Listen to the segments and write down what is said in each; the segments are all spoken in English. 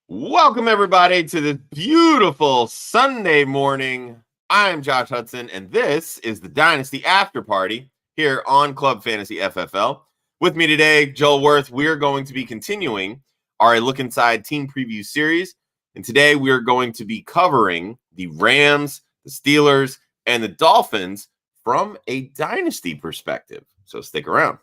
Welcome, everybody, to this beautiful Sunday morning. I'm Josh Hudson, and this is the Dynasty After Party here on Club Fantasy FFL. With me today, Joel Wirth. We're going to be continuing our Look Inside Team Preview series, and today we're going to be covering the Rams, the Steelers, and the Dolphins from a Dynasty perspective. So stick around.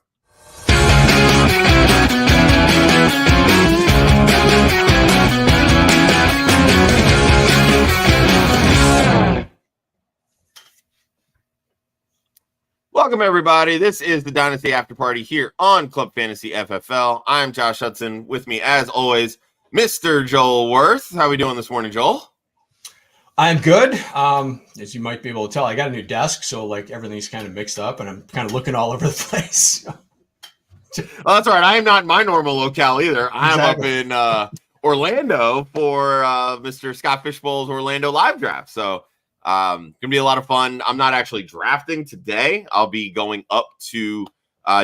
Welcome, everybody. This is the Dynasty After Party here on Club Fantasy FFL. I'm Josh Hudson. With me, as always, Mr. Joel Wirth. How are we doing this morning, Joel? I'm good. As you might be able to tell, I got a new desk, so everything's kind of mixed up, and I'm kind of looking all over the place. Oh, that's all right. I am not in my normal locale either. I'm up in Orlando for Mr. Scott Fishbowl's Orlando live draft. So gonna be a lot of fun. I'm not actually drafting today. I'll be going up to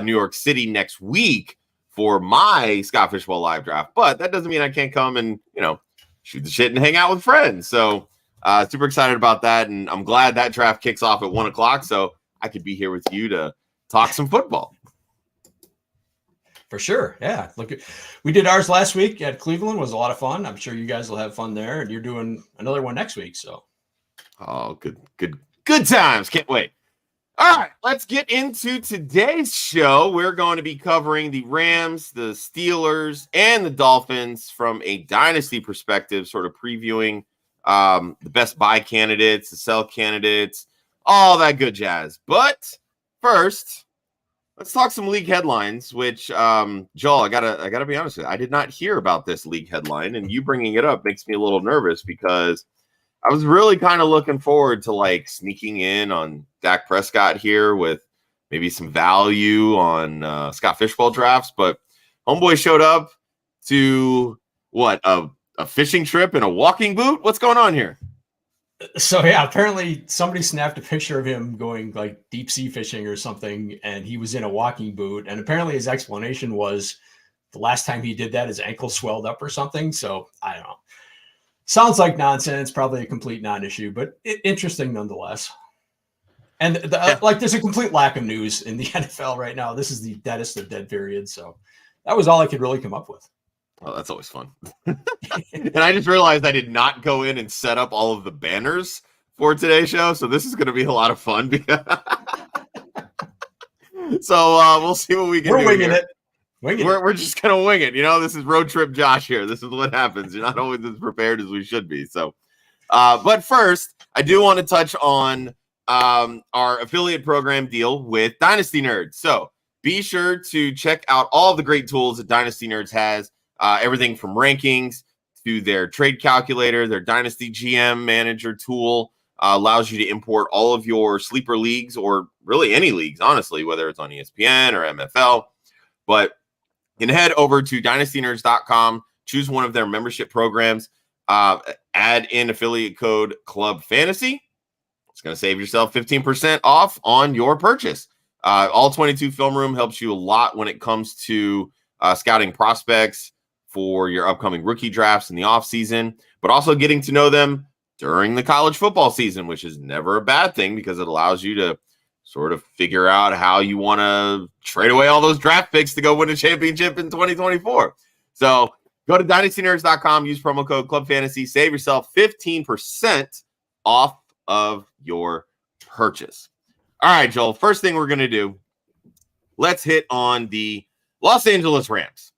New York City next week for my Scott Fishbowl live draft, but that doesn't mean I can't come and shoot the shit and hang out with friends. So super excited about that, and I'm glad that draft kicks off at 1:00, so I could be here with you to talk some football. For sure, yeah. We did ours last week at Cleveland. It was a lot of fun. I'm sure you guys will have fun there, and you're doing another one next week. So, oh, good times. Can't wait. All right, let's get into today's show. We're going to be covering the Rams, the Steelers, and the Dolphins from a dynasty perspective, sort of previewing the best buy candidates, the sell candidates, all that good jazz. But first, let's talk some league headlines, which, Joel, I gotta be honest with you. I did not hear about this league headline, and you bringing it up makes me a little nervous because I was really kind of looking forward to sneaking in on Dak Prescott here with maybe some value on Scott Fishbowl drafts, but homeboy showed up to a fishing trip in a walking boot. What's going on here? So yeah, apparently somebody snapped a picture of him going deep sea fishing or something, and he was in a walking boot. And apparently his explanation was the last time he did that, his ankle swelled up or something. So I don't know. Sounds like nonsense, probably a complete non-issue, but interesting nonetheless. And there's a complete lack of news in the NFL right now. This is the deadest of dead period. So that was all I could really come up with. Oh, that's always fun. And I just realized I did not go in and set up all of the banners for today's show. So this is going to be a lot of fun. So we'll see what we can do. We're winging here. it. We're just going to wing it. This is road trip Josh here. This is what happens. You're not always as prepared as we should be. So, but first, I do want to touch on our affiliate program deal with Dynasty Nerds. So be sure to check out all of the great tools that Dynasty Nerds has. Everything from rankings to their trade calculator, their Dynasty GM manager tool allows you to import all of your sleeper leagues, or really any leagues, honestly, whether it's on ESPN or MFL. But you can head over to dynastynerds.com, choose one of their membership programs, add in affiliate code Club Fantasy. It's going to save yourself 15% off on your purchase. All 22 Film Room helps you a lot when it comes to scouting prospects for your upcoming rookie drafts in the offseason, but also getting to know them during the college football season, which is never a bad thing because it allows you to sort of figure out how you want to trade away all those draft picks to go win a championship in 2024. So go to dynastynerds.com, use promo code Club Fantasy, save yourself 15% off of your purchase. All right, Joel, first thing we're going to do, let's hit on the Los Angeles Rams.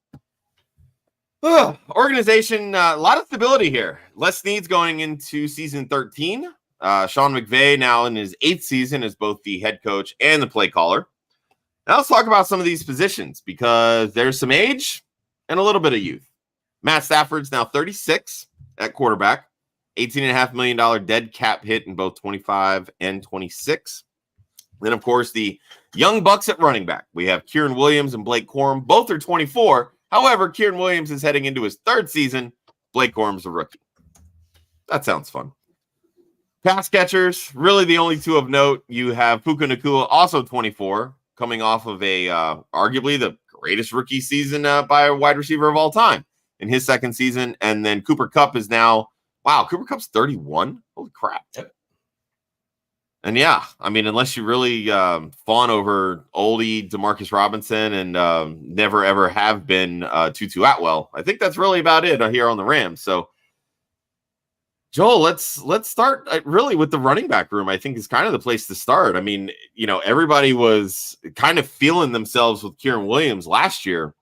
Organization, a lot of stability here. Les Snead's going into season 13. Sean McVay now in his 8th season as both the head coach and the play caller. Now let's talk about some of these positions because there's some age and a little bit of youth. Matt Stafford's now 36 at quarterback, $18.5 million dead cap hit in both 25 and 26. Then, of course, the young bucks at running back. We have Kyren Williams and Blake Corum. Both are 24. However, Kyren Williams is heading into his 3rd season. Blake Corum's a rookie. That sounds fun. Pass catchers, really the only two of note. You have Puka Nacua, also 24, coming off of a arguably the greatest rookie season by a wide receiver of all time. in his second season. And then Cooper Kupp is now, wow, Cooper Kupp's 31. Holy crap. Yep. And yeah, I mean, unless you really fawn over oldie Demarcus Robinson and never ever have been Tutu Atwell, I think that's really about it here on the Rams. So, Joel, let's start really with the running back room. I think is kind of the place to start. I mean, you know, everybody was kind of feeling themselves with Kyren Williams last year.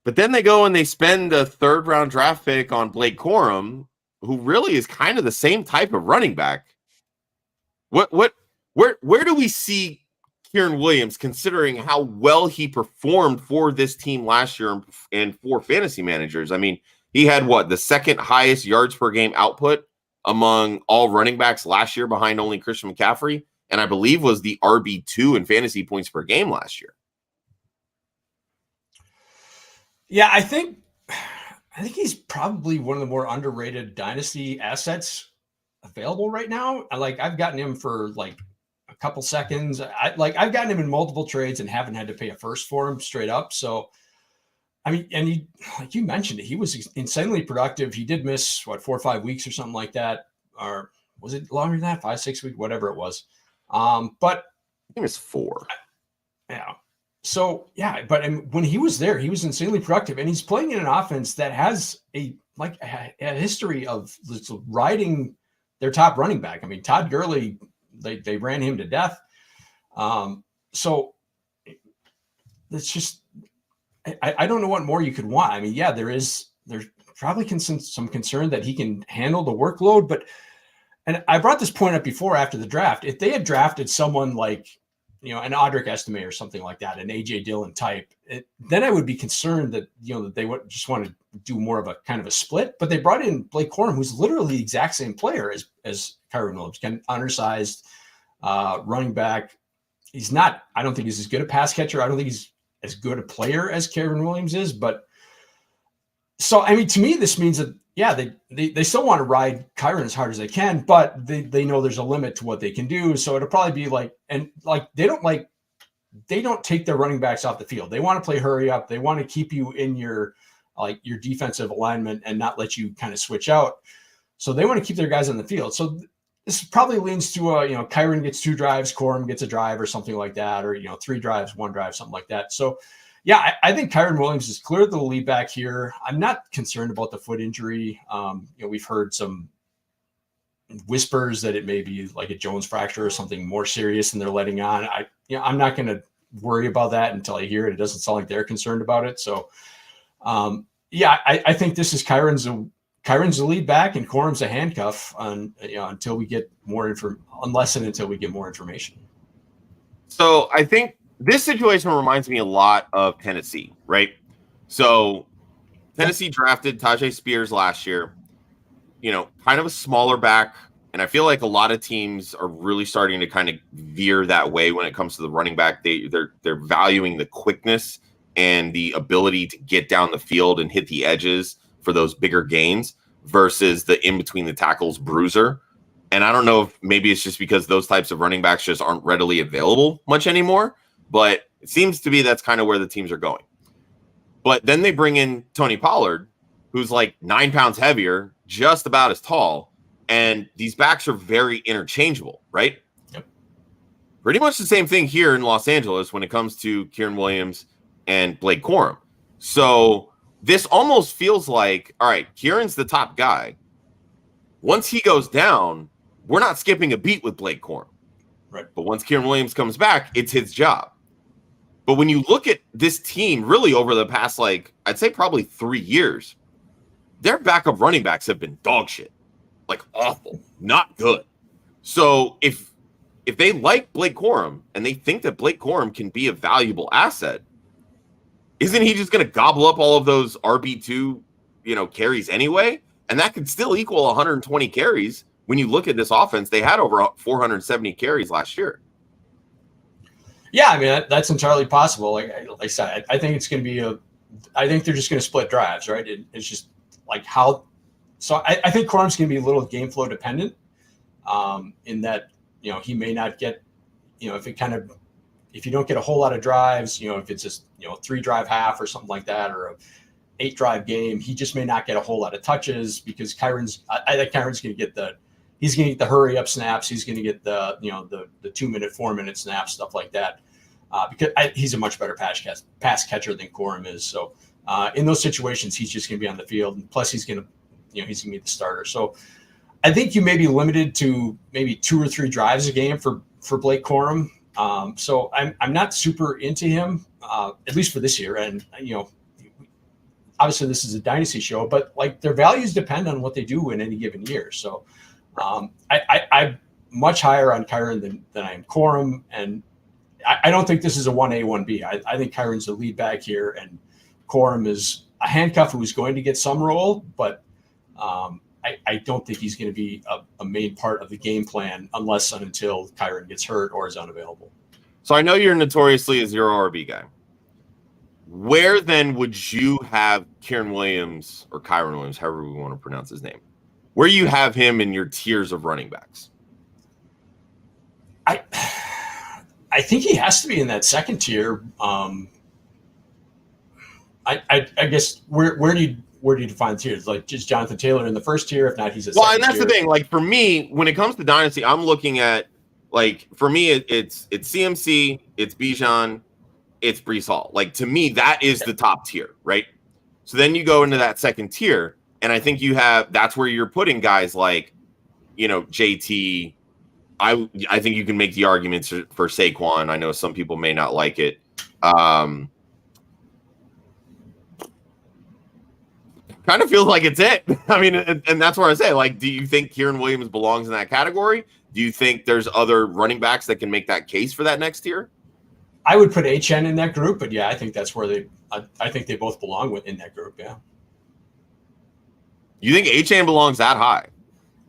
But then they go and they spend a third-round draft pick on Blake Corum, who really is kind of the same type of running back. Where do we see Kyren Williams, considering how well he performed for this team last year and for fantasy managers? I mean, he had the second highest yards per game output among all running backs last year, behind only Christian McCaffrey, and I believe was the RB2 in fantasy points per game last year. Yeah, I think he's probably one of the more underrated dynasty assets available right now. I've gotten him for like a couple seconds. I've gotten him in multiple trades and haven't had to pay a first for him straight up. So, I mean, and he, like you mentioned it, he was insanely productive. He did miss 4 or 5 weeks or something like that, or was it longer than that? 5, 6 weeks, whatever it was. But I think it's 4. Yeah. So yeah, but when he was there, he was insanely productive, and he's playing in an offense that has a history of riding their top running back. I mean, Todd Gurley, they ran him to death. So it's just, I don't know what more you could want. I mean, yeah, there's probably some concern that he can handle the workload, but, and I brought this point up before after the draft, if they had drafted someone like, you know, an Audric Estime or something like that, an AJ Dillon type, then I would be concerned that, you know, that they would just want to do more of a kind of a split. But they brought in Blake Corum, who's literally the exact same player as Kyren Williams, undersized running back. He's not, I don't think he's as good a pass catcher. I don't think he's as good a player as Kyren Williams is. But so, I mean, to me, this means that, yeah, they still want to ride Kyren as hard as they can, but they know there's a limit to what they can do. So it'll probably be they don't take their running backs off the field. They want to play hurry up. They want to keep you in your defensive alignment and not let you kind of switch out. So they want to keep their guys on the field. So this probably leans to Kyren gets 2 drives, Corum gets a drive or something like that, or 3 drives, 1 drive, something like that. So yeah, I think Kyren Williams is clear the lead back here. I'm not concerned about the foot injury. We've heard some whispers that it may be like a Jones fracture or something more serious than they're letting on. I'm not going to worry about that until I hear it. It doesn't sound like they're concerned about it. So, I think this is Kyren's the lead back and Corum's a handcuff until we get more until we get more information. So I think this situation reminds me a lot of Tennessee, right? So Tennessee drafted Tajay Spears last year, kind of a smaller back. And I feel like a lot of teams are really starting to kind of veer that way when it comes to the running back. They're valuing the quickness and the ability to get down the field and hit the edges for those bigger gains versus the in between the tackles bruiser. And I don't know if maybe it's just because those types of running backs just aren't readily available much anymore. But it seems to be that's kind of where the teams are going. But then they bring in Tony Pollard, who's like 9 pounds heavier, just about as tall. And these backs are very interchangeable, right? Yep. Pretty much the same thing here in Los Angeles when it comes to Kyren Williams and Blake Corum. So this almost feels like, all right, Kieran's the top guy. Once he goes down, we're not skipping a beat with Blake Corum. Right. But once Kyren Williams comes back, it's his job. But when you look at this team really over the past, I'd say probably 3 years, their backup running backs have been dog shit. Awful. Not good. So if they like Blake Corum and they think that Blake Corum can be a valuable asset, isn't he just going to gobble up all of those RB2, carries anyway? And that could still equal 120 carries. When you look at this offense, they had over 470 carries last year. Yeah, I mean, that's entirely possible. Like I said, I think it's going to be I think they're just going to split drives, right? It's just like how. So I think Corum's going to be a little game flow dependent in that, he may not get, if you don't get a whole lot of drives, if it's just, 3 drive half or something like that, or 8-drive game. He just may not get a whole lot of touches because I think Kyren's going to get the hurry up snaps. He's going to get the 2-minute, 4-minute snaps, stuff like that. Because he's a much better pass catcher than Corum is. So in those situations, he's just going to be on the field. And plus, he's going to be the starter. So I think you may be limited to maybe 2 or 3 drives a game for Blake Corum. So I'm not super into him, at least for this year. And obviously this is a dynasty show, but like their values depend on what they do in any given year. So I'm much higher on Kyren than I am Corum, and I don't think this is a 1A, 1B. I think Kyren's the lead back here, and Corum is a handcuff who is going to get some role, but I don't think he's going to be a main part of the game plan unless and until Kyren gets hurt or is unavailable. So I know you're notoriously a 0 RB guy. Where then would you have Kyren Williams or Kyren Williams, however we want to pronounce his name? Where you have him in your tiers of running backs? I think he has to be in that second tier. I guess where do you define tiers? Like just Jonathan Taylor in the first tier? If not, he's a second and that's tier. the thing. Like for me, when it comes to dynasty, I'm looking at for me it's CMC, it's Bijan, it's Breece Hall. Like to me, that is the top tier, right? So then you go into that second tier, and I think that's where you're putting guys like, JT. I think you can make the arguments for Saquon. I know some people may not like it. Kind of feels like it's it. I mean, and that's where I say, like, do you think Kyren Williams belongs in that category? Do you think there's other running backs that can make that case for that next tier? I would put Achane in that group, but yeah, I think that's where I think they both belong in that group. Yeah. You think Achane belongs that high?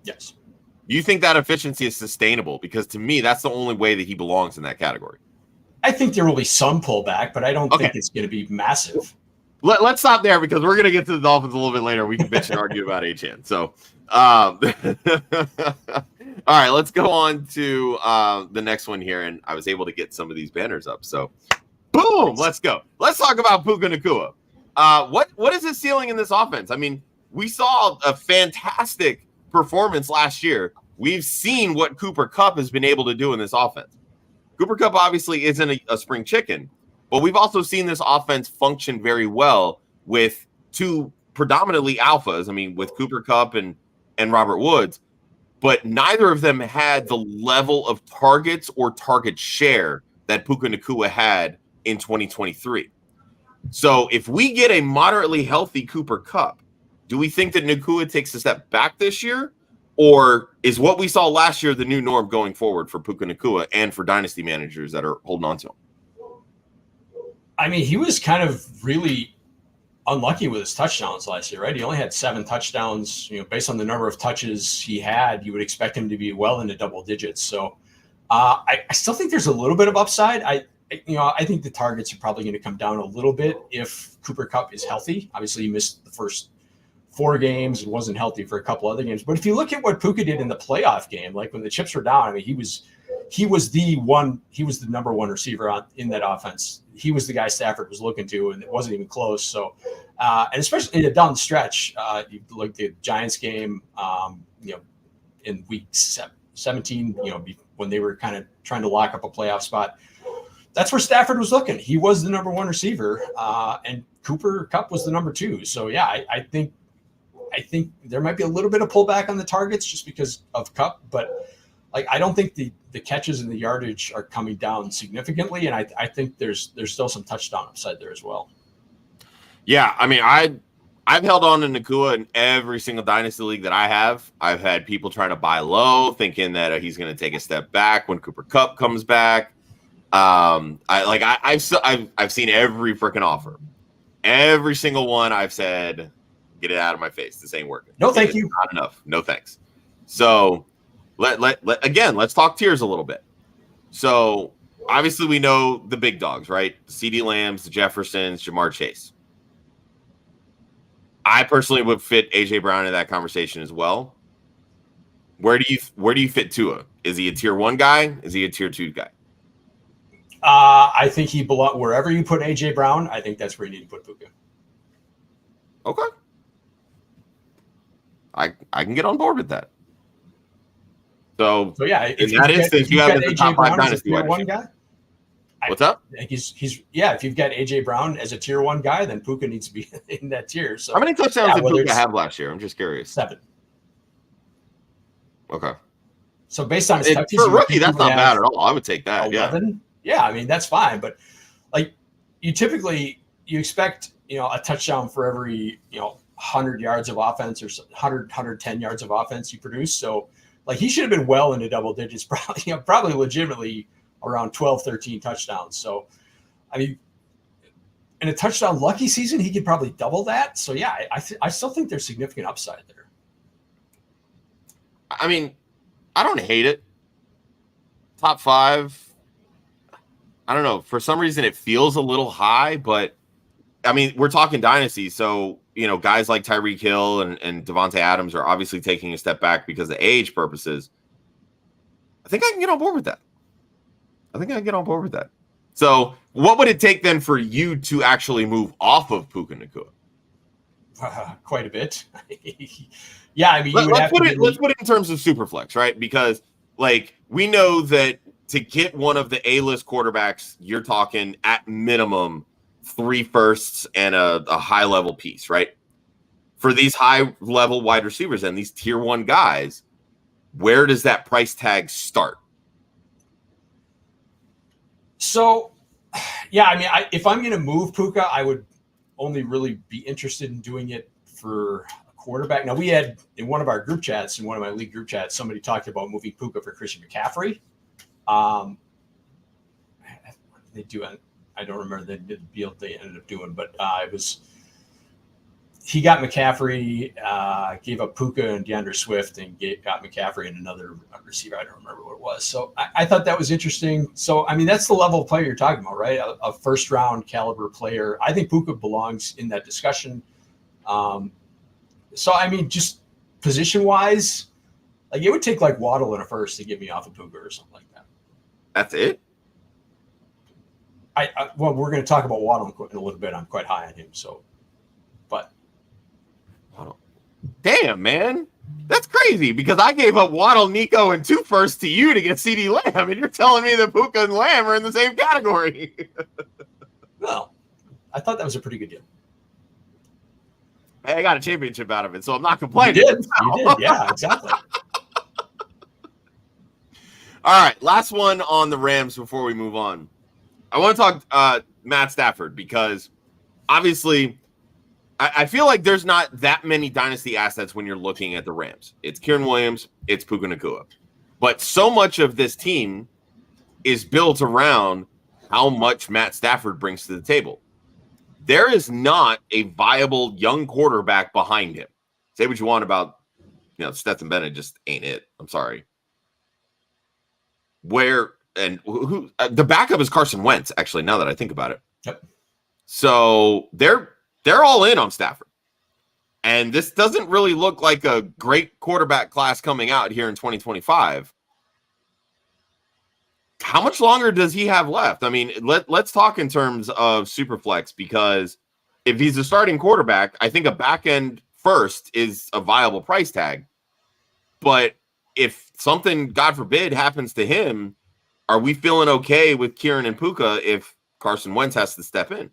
Yes. You think that efficiency is sustainable? Because to me, that's the only way that he belongs in that category. I think there will be some pullback, but I don't think it's going to be massive. Let's stop there because we're going to get to the Dolphins a little bit later. We can bitch and argue about Achane. So, all right, let's go on to the next one here. And I was able to get some of these banners up. So, boom, let's go. Let's talk about Puka Nacua. What is his ceiling in this offense? I mean, we saw a fantastic performance last year. We've seen what Cooper Kupp has been able to do in this offense. Cooper Kupp obviously isn't a spring chicken, but we've also seen this offense function very well with 2 predominantly alphas. I mean, with Cooper Kupp and Robert Woods, but neither of them had the level of targets or target share that Puka Nacua had in 2023. So if we get a moderately healthy Cooper Kupp, do we think that Nacua takes a step back this year? Or is what we saw last year the new norm going forward for Puka Nacua and for dynasty managers that are holding on to him? I mean, he was kind of really unlucky with his touchdowns last year, right? He only had 7 touchdowns. Based on the number of touches he had, you would expect him to be well into double digits. So I still think there's a little bit of upside. I think the targets are probably going to come down a little bit if Cooper Kupp is healthy. Obviously, he missed the first 4 games and wasn't healthy for a couple other games. But if you look at what Puka did in the playoff game, like when the chips were down, I mean, he was the number 1 receiver in that offense. He was the guy Stafford was looking to, and it wasn't even close. So, and especially down the stretch, you look at the Giants game, in week 17, when they were kind of trying to lock up a playoff spot. That's where Stafford was looking. He was the number 1 receiver, and Cooper Kupp was the number 2. So, yeah, I think there might be a little bit of pullback on the targets just because of Kupp, but I don't think the catches and the yardage are coming down significantly, and I think there's still some touchdown upside there as well. Yeah, I mean, I've held on to Nacua in every single dynasty league that I have. I've had people trying to buy low, thinking that he's going to take a step back when Cooper Kupp comes back. I've seen every freaking offer, every single one. I've said, get it out of my face. This ain't working. No, thank you. Not enough. No thanks. So let's talk tiers a little bit. So obviously we know the big dogs, right? The CeeDee Lambs, the Jeffersons, Jamar Chase. I personally would fit AJ Brown in that conversation as well. Where do you fit Tua? Is he a tier 1 guy? Is he a tier 2 guy? I think he belongs wherever you put AJ Brown. I think that's where you need to put Puka. Okay. I can get on board with that. So yeah, in that instance, you have the top 5 dynasty wide one guy. What's up? I think if you've got AJ Brown as a tier 1 guy, then Puka needs to be in that tier. So how many touchdowns did Puka have last year? I'm just curious. 7. Okay. So based on for a rookie, that's not bad at all. I would take that. 11? Yeah, I mean that's fine, but like you expect a touchdown for every 100 yards of offense or 110 yards of offense you produce. So like he should have been well into double digits, probably legitimately around 12, 13 touchdowns. So I mean, in a touchdown lucky season, he could probably double that. So yeah, I still think there's significant upside there. I mean, I don't hate it. Top 5. I don't know. For some reason, it feels a little high, but I mean, we're talking dynasty. So, guys like Tyreek Hill and Devontae Adams are obviously taking a step back because of age purposes. I think I can get on board with that. So what would it take then for you to actually move off of Puka Nacua? Quite a bit. Yeah, I mean, let's put it in terms of Superflex, right? Because like we know that to get one of the A-list quarterbacks, you're talking at minimum 3 firsts and a high-level piece, right? For these high-level wide receivers and these tier 1 guys, where does that price tag start? So, yeah, I mean, if I'm going to move Puka, I would only really be interested in doing it for a quarterback. Now, we had in one of our group chats, in one of my league group chats, somebody talked about moving Puka for Christian McCaffrey. They do it. I don't remember the deal they ended up doing, but he got McCaffrey, gave up Puka and DeAndre Swift, and got McCaffrey and another receiver. I don't remember what it was. So I thought that was interesting. So, I mean, that's the level of player you're talking about, right? A first-round caliber player. I think Puka belongs in that discussion. So, I mean, just position-wise, like it would take like Waddle in a first to get me off of Puka or something like that. That's it? Well, we're going to talk about Waddle in a little bit. I'm quite high on him. So, but. Damn, man. That's crazy because I gave up Waddle, Nico, and 2 firsts to you to get CD Lamb, and you're telling me that Puka and Lamb are in the same category. Well, I thought that was a pretty good deal. Hey, I got a championship out of it, so I'm not complaining. You did. Yeah, exactly. All right, last one on the Rams before we move on. I want to talk Matt Stafford because obviously I feel like there's not that many dynasty assets when you're looking at the Rams. It's Kyren Williams, it's Puka Nacua. But so much of this team is built around how much Matt Stafford brings to the table. There is not a viable young quarterback behind him. Say what you want about, Stetson Bennett just ain't it. I'm sorry. Who the backup is Carson Wentz, actually, now that I think about it. Yep. So they're all in on Stafford. And this doesn't really look like a great quarterback class coming out here in 2025. How much longer does he have left? I mean, let's talk in terms of Superflex, because if he's a starting quarterback, I think a back end first is a viable price tag. But if something, God forbid, happens to him, are we feeling okay with Kyren and Puka if Carson Wentz has to step in?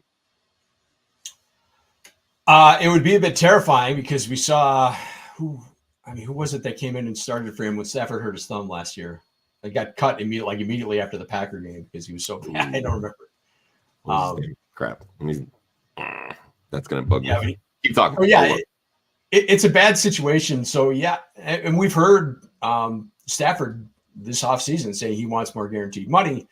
It would be a bit terrifying because we saw who was it that came in and started for him when Stafford hurt his thumb last year? They got cut immediately after the Packer game because he was so bad. I don't remember. Crap. I mean, that's going to bug me. Keep talking. Oh, yeah, it's a bad situation. So, yeah, and we've heard Stafford this offseason say he wants more guaranteed money.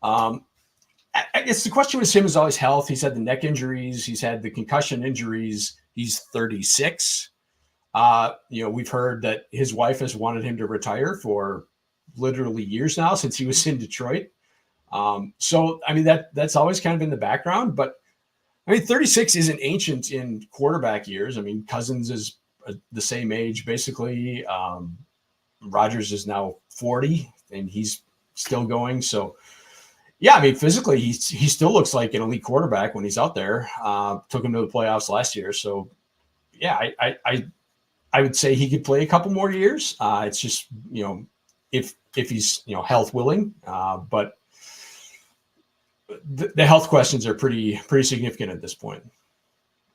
I guess the question with him is always health. He's had the neck injuries. He's had the concussion injuries. He's 36. We've heard that his wife has wanted him to retire for literally years now since he was in Detroit. So, I mean, that's always kind of in the background. But, I mean, 36 isn't ancient in quarterback years. I mean, Cousins is the same age, basically. Rodgers is now 40, and he's still going. So, yeah, I mean, physically, he still looks like an elite quarterback when he's out there. Took him to the playoffs last year. So, yeah, I would say he could play a couple more years. It's just, if he's, health willing, but the health questions are pretty significant at this point.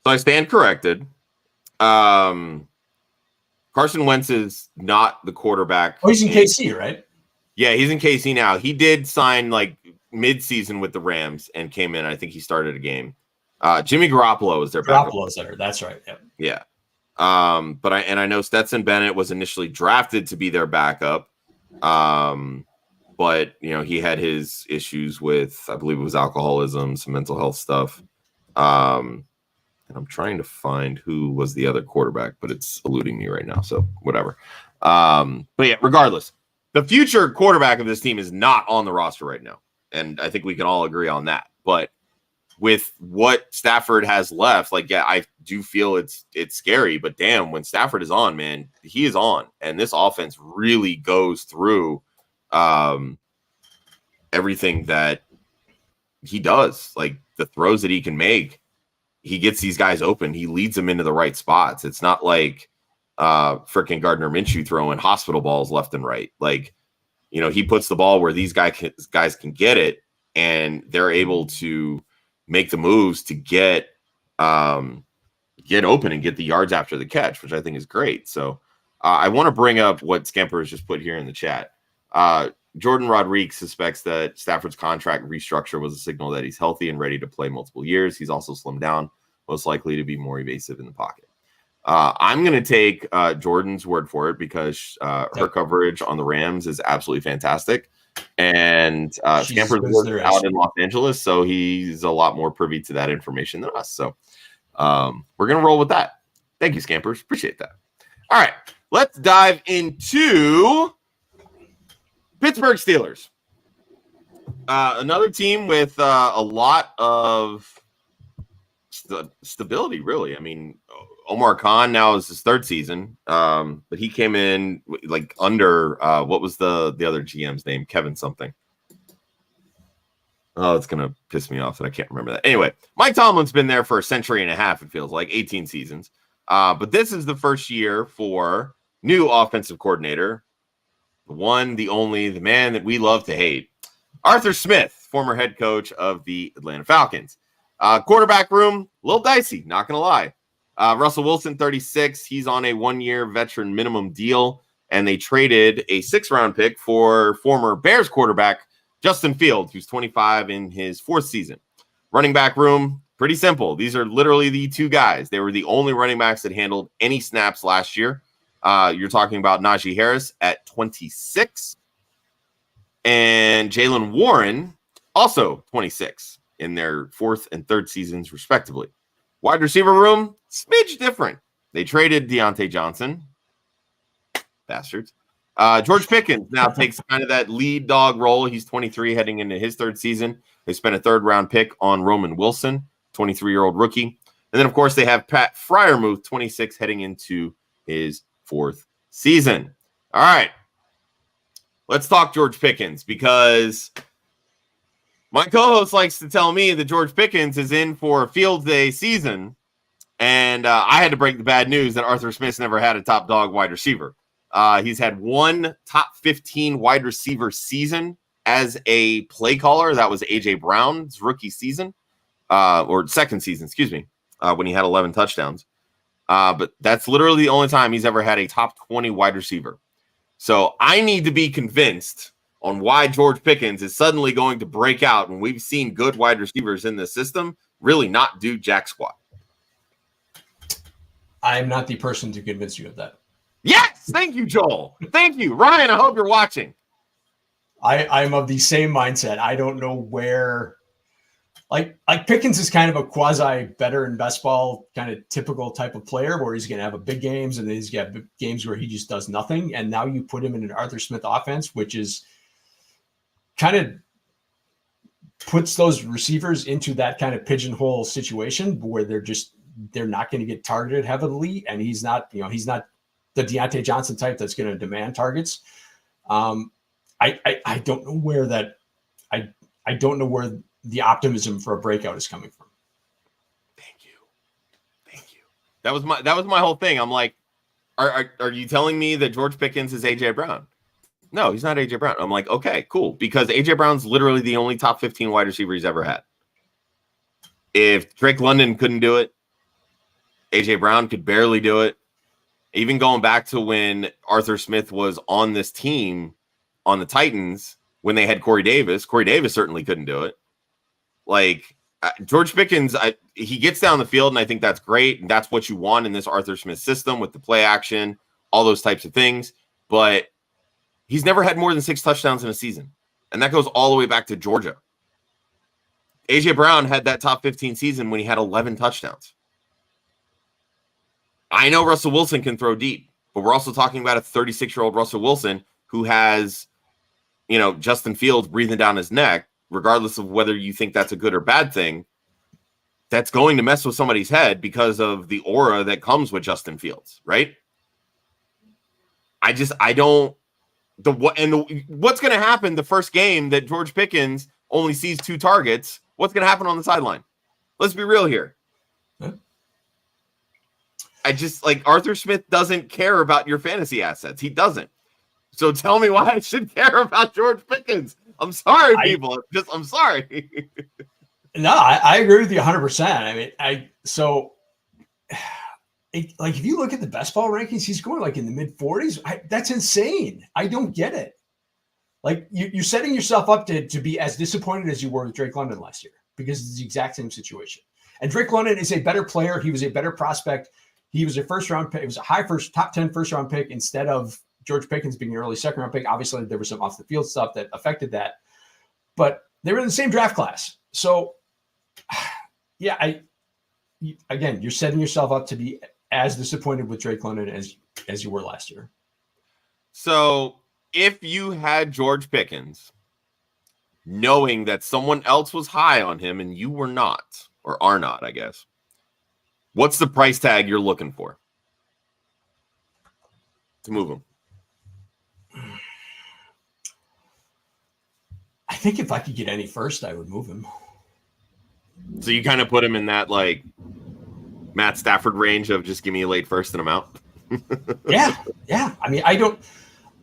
So I stand corrected. Carson Wentz is not the quarterback. Oh, he's in KC, right? Yeah, he's in KC now. He did sign like mid-season with the Rams and came in. I think he started a game. Jimmy Garoppolo is their backup. Garoppolo's there. That's right. Yep. Yeah. But I know Stetson Bennett was initially drafted to be their backup. But he had his issues with, I believe it was alcoholism, some mental health stuff. And I'm trying to find who was the other quarterback, but it's eluding me right now. So whatever. But yeah, regardless, the future quarterback of this team is not on the roster right now. And I think we can all agree on that. But with what Stafford has left, I do feel it's scary, but damn, when Stafford is on, man, he is on. And this offense really goes through everything that he does, like the throws that he can make. He gets these guys open. He leads them into the right spots. It's not like freaking Gardner Minshew throwing hospital balls left and right. He puts the ball where these guys can get it, and they're able to make the moves to get open and get the yards after the catch, which I think is great. So I want to bring up what Scamper has just put here in the chat. Jordan Rodriguez suspects that Stafford's contract restructure was a signal that he's healthy and ready to play multiple years. He's also slimmed down, most likely to be more evasive in the pocket. I'm going to take Jordan's word for it because her coverage on the Rams is absolutely fantastic. And Scamper's out in Los Angeles, so he's a lot more privy to that information than us. So we're going to roll with that. Thank you, Scampers. Appreciate that. All right, let's dive into Pittsburgh Steelers. Another team with a lot of stability, really. I mean, Omar Khan now is his third season, but he came in under what was the other GM's name? Kevin something. Oh, it's going to piss me off that I can't remember that. Anyway, Mike Tomlin's been there for a century and a half, it feels like, 18 seasons. But this is the first year for new offensive coordinator, the one, the only, the man that we love to hate, Arthur Smith, former head coach of the Atlanta Falcons. Quarterback room, a little dicey, not going to lie. Russell Wilson, 36. He's on a one-year veteran minimum deal, and they traded a 6th-round pick for former Bears quarterback Justin Fields, who's 25 in his 4th season. Running back room, pretty simple. These are literally the two guys. They were the only running backs that handled any snaps last year. You're talking about Najee Harris at 26 and Jaylen Warren, also 26 in their 4th and 3rd seasons, respectively. Wide receiver room, smidge different. They traded Deontay Johnson. Bastards. George Pickens now takes kind of that lead dog role. He's 23 heading into his 3rd season. They spent a 3rd-round pick on Roman Wilson, 23-year-old rookie. And then, of course, they have Pat Freiermuth, 26, heading into his 4th season. All right. Let's talk George Pickens, because my co-host likes to tell me that George Pickens is in for a field day season, and I had to break the bad news that Arthur Smith's never had a top dog wide receiver. He's had one top 15 wide receiver season as a play caller. That was A.J. Brown's rookie season, or 2nd season, excuse me, when he had 11 touchdowns. But that's literally the only time he's ever had a top 20 wide receiver. So I need to be convinced on why George Pickens is suddenly going to break out when we've seen good wide receivers in the system really not do jack squat. I'm not the person to convince you of that. Yes! Thank you, Joel. Thank you. Ryan, I hope you're watching. I'm of the same mindset. I don't know where... Like Pickens is kind of a quasi better in best ball, kind of typical type of player where he's going to have a big games and then he's got games where he just does nothing. And now you put him in an Arthur Smith offense, which is kind of puts those receivers into that kind of pigeonhole situation where they're not going to get targeted heavily. And he's not the Deontay Johnson type that's going to demand targets. I don't know where that, I don't know where the optimism for a breakout is coming from. Thank you. That was my whole thing. I'm like, are you telling me that George Pickens is AJ Brown? No, he's not AJ Brown. I'm like, okay, cool, because AJ Brown's literally the only top 15 wide receiver he's ever had. If Drake London couldn't do it, AJ Brown could barely do it. Even going back to when Arthur Smith was on this team on the Titans, when they had Corey Davis certainly couldn't do it. Like George Pickens, he gets down the field, and I think that's great. And that's what you want in this Arthur Smith system with the play action, all those types of things. But he's never had more than 6 touchdowns in a season. And that goes all the way back to Georgia. AJ Brown had that top 15 season when he had 11 touchdowns. I know Russell Wilson can throw deep, but we're also talking about a 36-year-old Russell Wilson who has, Justin Fields breathing down his neck, regardless of whether you think that's a good or bad thing. That's going to mess with somebody's head because of the aura that comes with Justin Fields, right? What's going to happen the first game that George Pickens only sees 2 targets? What's going to happen on the sideline? Let's be real here. Huh? Arthur Smith doesn't care about your fantasy assets. He doesn't. So tell me why I should care about George Pickens. I'm sorry, people. I'm sorry. No, I agree with you 100%. If you look at the best ball rankings, he's going in the mid 40s. That's insane. I don't get it. You're setting yourself up to be as disappointed as you were with Drake London last year, because it's the exact same situation. And Drake London is a better player. He was a better prospect. He was a first-round pick. It was a top 10 first-round pick instead of George Pickens being an early second-round pick. Obviously, there was some off-the-field stuff that affected that. But they were in the same draft class. So, yeah, again, you're setting yourself up to be as disappointed with Drake London as you were last year. So, if you had George Pickens, knowing that someone else was high on him and you were not, or are not, I guess, what's the price tag you're looking for to move him? I think if I could get any first, I would move him. So you kind of put him in that Matt Stafford range of just give me a late first and I'm out. Yeah.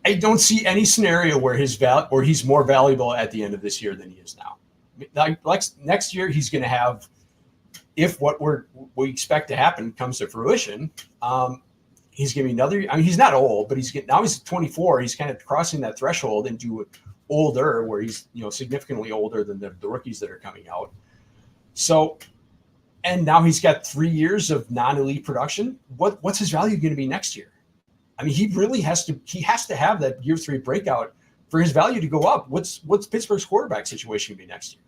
I don't see any scenario where he's more valuable at the end of this year than he is now. Next year, he's going to have, if what we expect to happen comes to fruition, he's going to be another. He's not old, but he's 24. He's kind of crossing that threshold into older, where he's significantly older than the rookies that are coming out. So, and now he's got 3 years of non-elite production. What's his value going to be next year? He really has to have that year 3 breakout for his value to go up. What's Pittsburgh's quarterback situation going to be next year?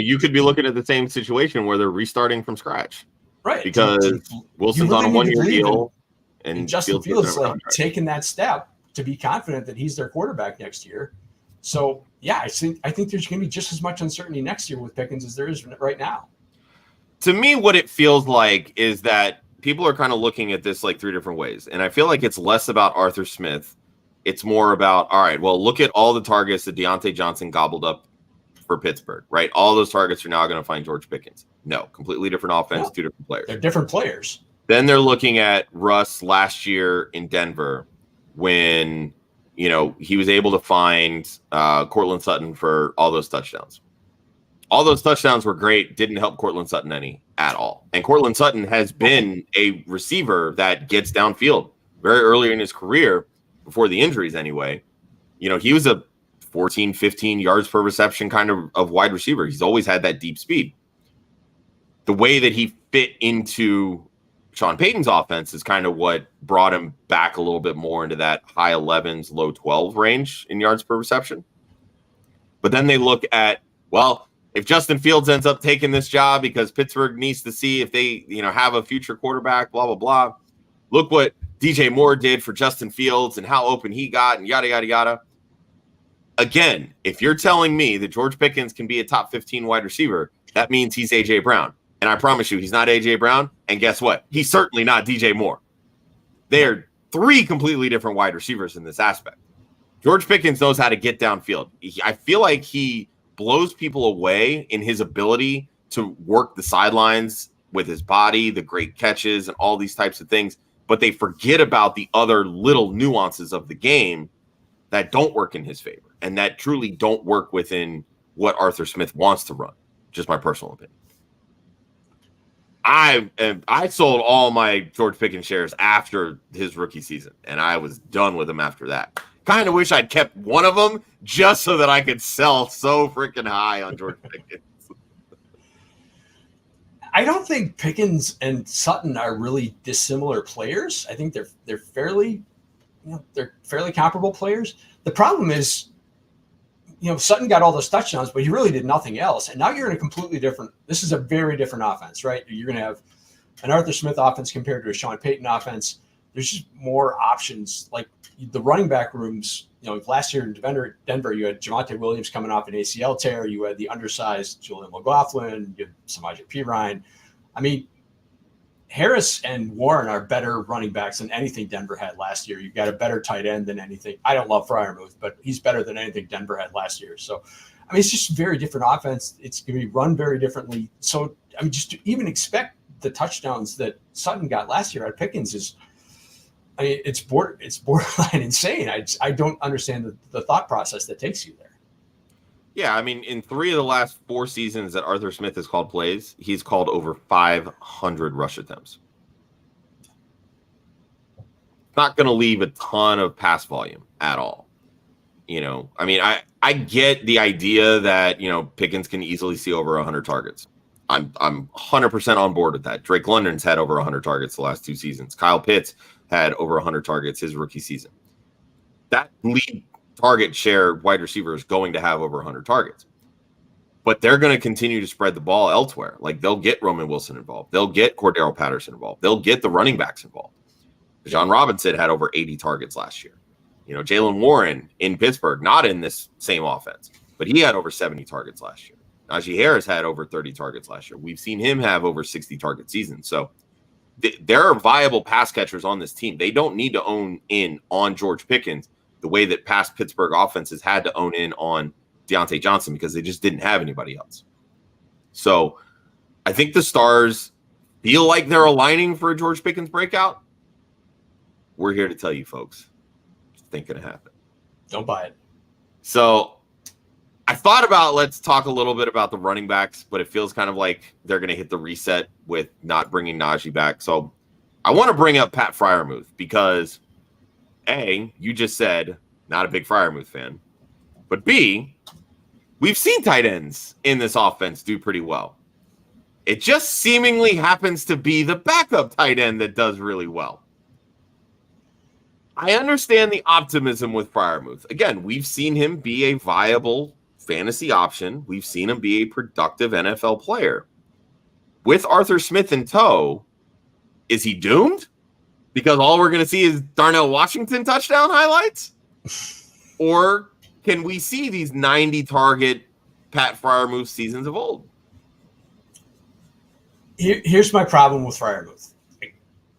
You could be looking at the same situation where they're restarting from scratch, right? Because Wilson's on a 1-year deal, and Justin Fields taking that step to be confident that he's their quarterback next year. So yeah, I think there's going to be just as much uncertainty next year with Pickens as there is right now. To me, what it feels like is that people are kind of looking at this 3 different ways. And I feel like it's less about Arthur Smith. It's more about, all right, well, look at all the targets that Deontay Johnson gobbled up for Pittsburgh, right? All those targets are now going to find George Pickens. No, completely different offense, 2 different players. They're different players. Then they're looking at Russ last year in Denver when, he was able to find Cortland Sutton for all those touchdowns. All those touchdowns were great, didn't help Cortland Sutton any at all. And Cortland Sutton has been a receiver that gets downfield very early in his career, before the injuries anyway. He was a 14, 15 yards per reception kind of wide receiver. He's always had that deep speed. The way that he fit into Sean Payton's offense is kind of what brought him back a little bit more into that high 11s, low 12 range in yards per reception. But then they look at, well, if Justin Fields ends up taking this job because Pittsburgh needs to see if they, have a future quarterback, blah, blah, blah. Look what DJ Moore did for Justin Fields and how open he got and yada, yada, yada. Again, if you're telling me that George Pickens can be a top 15 wide receiver, that means he's A.J. Brown. And I promise you, he's not A.J. Brown. And guess what? He's certainly not DJ Moore. They are 3 completely different wide receivers in this aspect. George Pickens knows how to get downfield. I feel like he blows people away in his ability to work the sidelines with his body, the great catches, and all these types of things, but they forget about the other little nuances of the game that don't work in his favor and that truly don't work within what Arthur Smith wants to run. Just my personal opinion. I sold all my George Pickens shares after his rookie season, and I was done with him after that. Kind of wish I'd kept one of them just so that I could sell so freaking high on George Pickens. I don't think Pickens and Sutton are really dissimilar players. I think they're fairly, they're fairly comparable players. The problem is, Sutton got all those touchdowns, but he really did nothing else. And now you're in a completely different. This is a very different offense, right? You're going to have an Arthur Smith offense compared to a Sean Payton offense. There's just more options. Like the running back rooms, last year in Denver, you had Javonte Williams coming off an ACL tear. You had the undersized Julian McLaughlin, you had Samaje Perine. I mean, Harris and Warren are better running backs than anything Denver had last year. You've got a better tight end than anything. I don't love Freiermuth, but he's better than anything Denver had last year. So, it's just a very different offense. It's going to be run very differently. So, just to even expect the touchdowns that Sutton got last year at Pickens is, it's borderline insane. I don't understand the thought process that takes you there. Yeah, in 3 of the last 4 seasons that Arthur Smith has called plays, he's called over 500 rush attempts. Not going to leave a ton of pass volume at all. I get the idea that, Pickens can easily see over 100 targets. I'm 100% on board with that. Drake London's had over 100 targets the last 2 seasons. Kyle Pitts had over 100 targets his rookie season. That lead target share wide receiver is going to have over 100 targets. But they're going to continue to spread the ball elsewhere. Like, they'll get Roman Wilson involved. They'll get Cordero Patterson involved. They'll get the running backs involved. John Robinson had over 80 targets last year. Jaylen Warren in Pittsburgh, not in this same offense, but he had over 70 targets last year. Najee Harris had over 30 targets last year. We've seen him have over 60 target seasons. So there are viable pass catchers on this team. They don't need to own in on George Pickens the way that past Pittsburgh offenses had to own in on Deontay Johnson because they just didn't have anybody else. So I think the stars feel like they're aligning for a George Pickens breakout. We're here to tell you, folks, it ain't going to happen. Don't buy it. So I thought about, let's talk a little bit about the running backs, but it feels kind of like they're going to hit the reset with not bringing Najee back. So I want to bring up Pat Freiermuth because A, you just said not a big Freiermuth fan, but B, we've seen tight ends in this offense do pretty well. It just seemingly happens to be the backup tight end that does really well. I understand the optimism with Freiermuth. Again, we've seen him be a viable fantasy option. We've seen him be a productive NFL player. With Arthur Smith in tow, is he doomed? Because all we're going to see is Darnell Washington touchdown highlights? Or can we see these 90-target Pat Freiermuth seasons of old? Here's my problem with Freiermuth.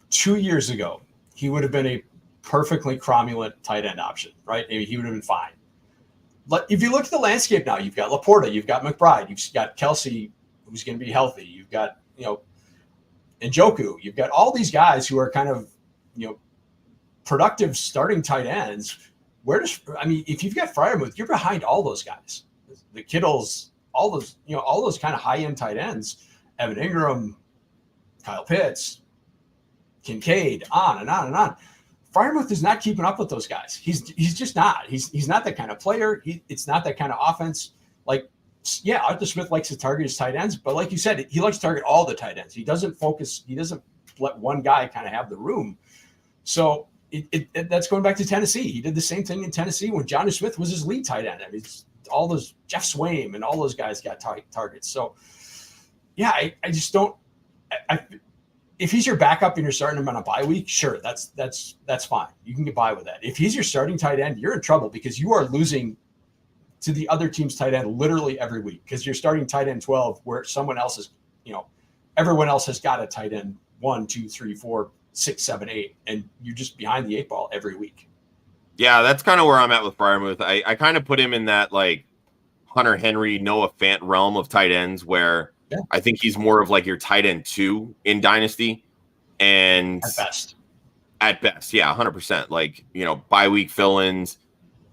2 years ago, he would have been a perfectly cromulent tight end option, right? He would have been fine. But if you look at the landscape now, you've got Laporta, you've got McBride, you've got Kelsey, who's going to be healthy. You've got, Njoku. You've got all these guys who are kind of, productive starting tight ends. If you've got Freiermuth, you're behind all those guys. The Kittles, all those kind of high-end tight ends, Evan Ingram, Kyle Pitts, Kincaid, on and on and on. Freiermuth is not keeping up with those guys. He's just not. He's not that kind of player. It's not that kind of offense. Like, yeah, Arthur Smith likes to target his tight ends, but like you said, he likes to target all the tight ends. He doesn't let one guy kind of have the room. So that's going back to Tennessee. He did the same thing in Tennessee when Jonnu Smith was his lead tight end. All those Jeff Swaim and all those guys got targets. So, yeah, I just don't. If he's your backup and you're starting him on a bye week, sure, that's fine. You can get by with that. If he's your starting tight end, you're in trouble because you are losing to the other team's tight end literally every week because you're starting tight end 12 where someone else is, everyone else has got a tight end 1, 2, 3, 4, 6, 7, 8, and you're just behind the 8 ball every week. Yeah, that's kind of where I'm at with Freiermuth. I kind of put him in that like Hunter Henry, Noah Fant realm of tight ends where Yeah. I think he's more of like your tight end 2 in Dynasty. And at best, yeah, 100%. Like, bye week fill-ins.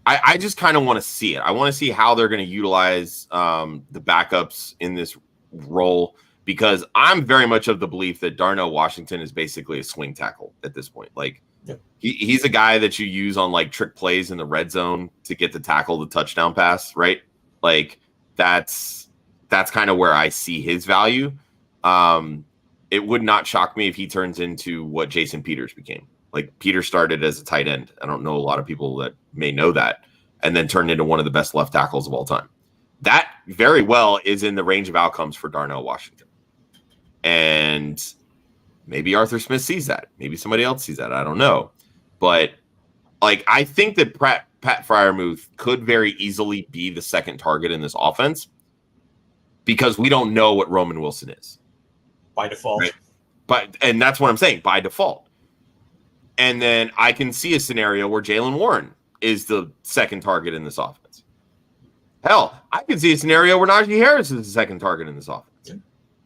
I just kind of want to see it. I want to see how they're going to utilize the backups in this role, because I'm very much of the belief that Darnell Washington is basically a swing tackle at this point. Like, he's a guy that you use on like trick plays in the red zone to get the tackle, the touchdown pass, right? Like, that's kind of where I see his value. It would not shock me if he turns into what Jason Peters became. Like, Peters started as a tight end. I don't know a lot of people that may know that, and then turned into one of the best left tackles of all time. That very well is in the range of outcomes for Darnell Washington. And maybe Arthur Smith sees that. Maybe somebody else sees that. I don't know. But, like, I think that Pat Freiermuth could very easily be the second target in this offense, because we don't know what Roman Wilson is. By default. Right? And that's what I'm saying, by default. And then I can see a scenario where Jaylen Warren is the second target in this offense. Hell, I can see a scenario where Najee Harris is the second target in this offense. Yeah.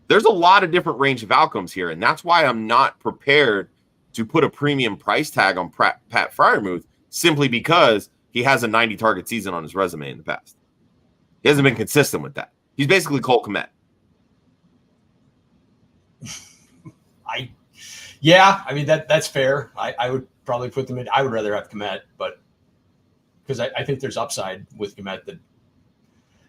There's a lot of different range of outcomes here, and that's why I'm not prepared to put a premium price tag on Pat Freiermuth, simply because he has a 90 target season on his resume in the past. He hasn't been consistent with that. He's basically Cole Kmet. I mean, that's fair. I would probably put them in. I would rather have Kmet, but because I think there's upside with Kmet. That,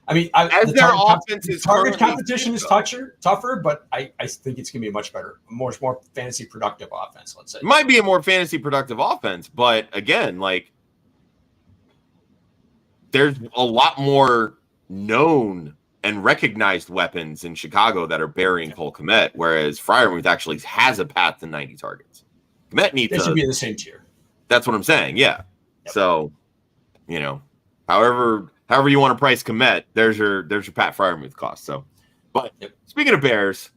I mean, their offense is target competition is tougher, but I think it's going to be a much better, more fantasy productive offense. Let's say it might be a more fantasy productive offense, but again, like, there's a lot more known and recognized weapons in Chicago that are burying Cole Kmet, whereas Freiermuth actually has a path to 90 targets. Kmet needs to be in the same tier. That's what I'm saying. Yeah. Yep. So, however you want to price Kmet, there's your Pat Freiermuth cost. So, but Speaking of Bears,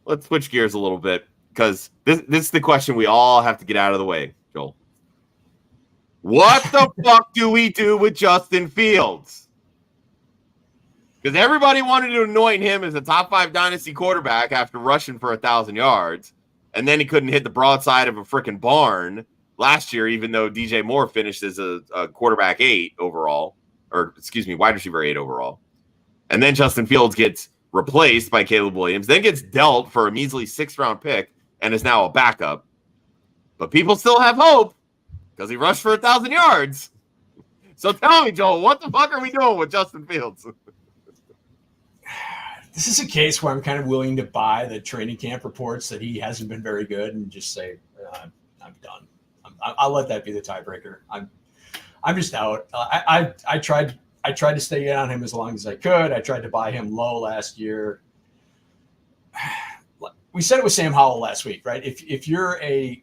let's switch gears a little bit, because this is the question we all have to get out of the way, Joel. What the fuck do we do with Justin Fields? Because everybody wanted to anoint him as a top 5 dynasty quarterback after rushing for 1,000 yards. And then he couldn't hit the broadside of a freaking barn last year, even though DJ Moore finished as a quarterback 8 overall, wide receiver 8 overall. And then Justin Fields gets replaced by Caleb Williams, then gets dealt for a measly 6th round pick and is now a backup. But people still have hope because he rushed for 1,000 yards. So tell me, Joel, what the fuck are we doing with Justin Fields? This is a case where I'm kind of willing to buy the training camp reports that he hasn't been very good and just say, I'm done. I'll let that be the tiebreaker. I'm just out. I tried to stay in on him as long as I could. I tried to buy him low last year. We said it with Sam Howell last week, right? If you're a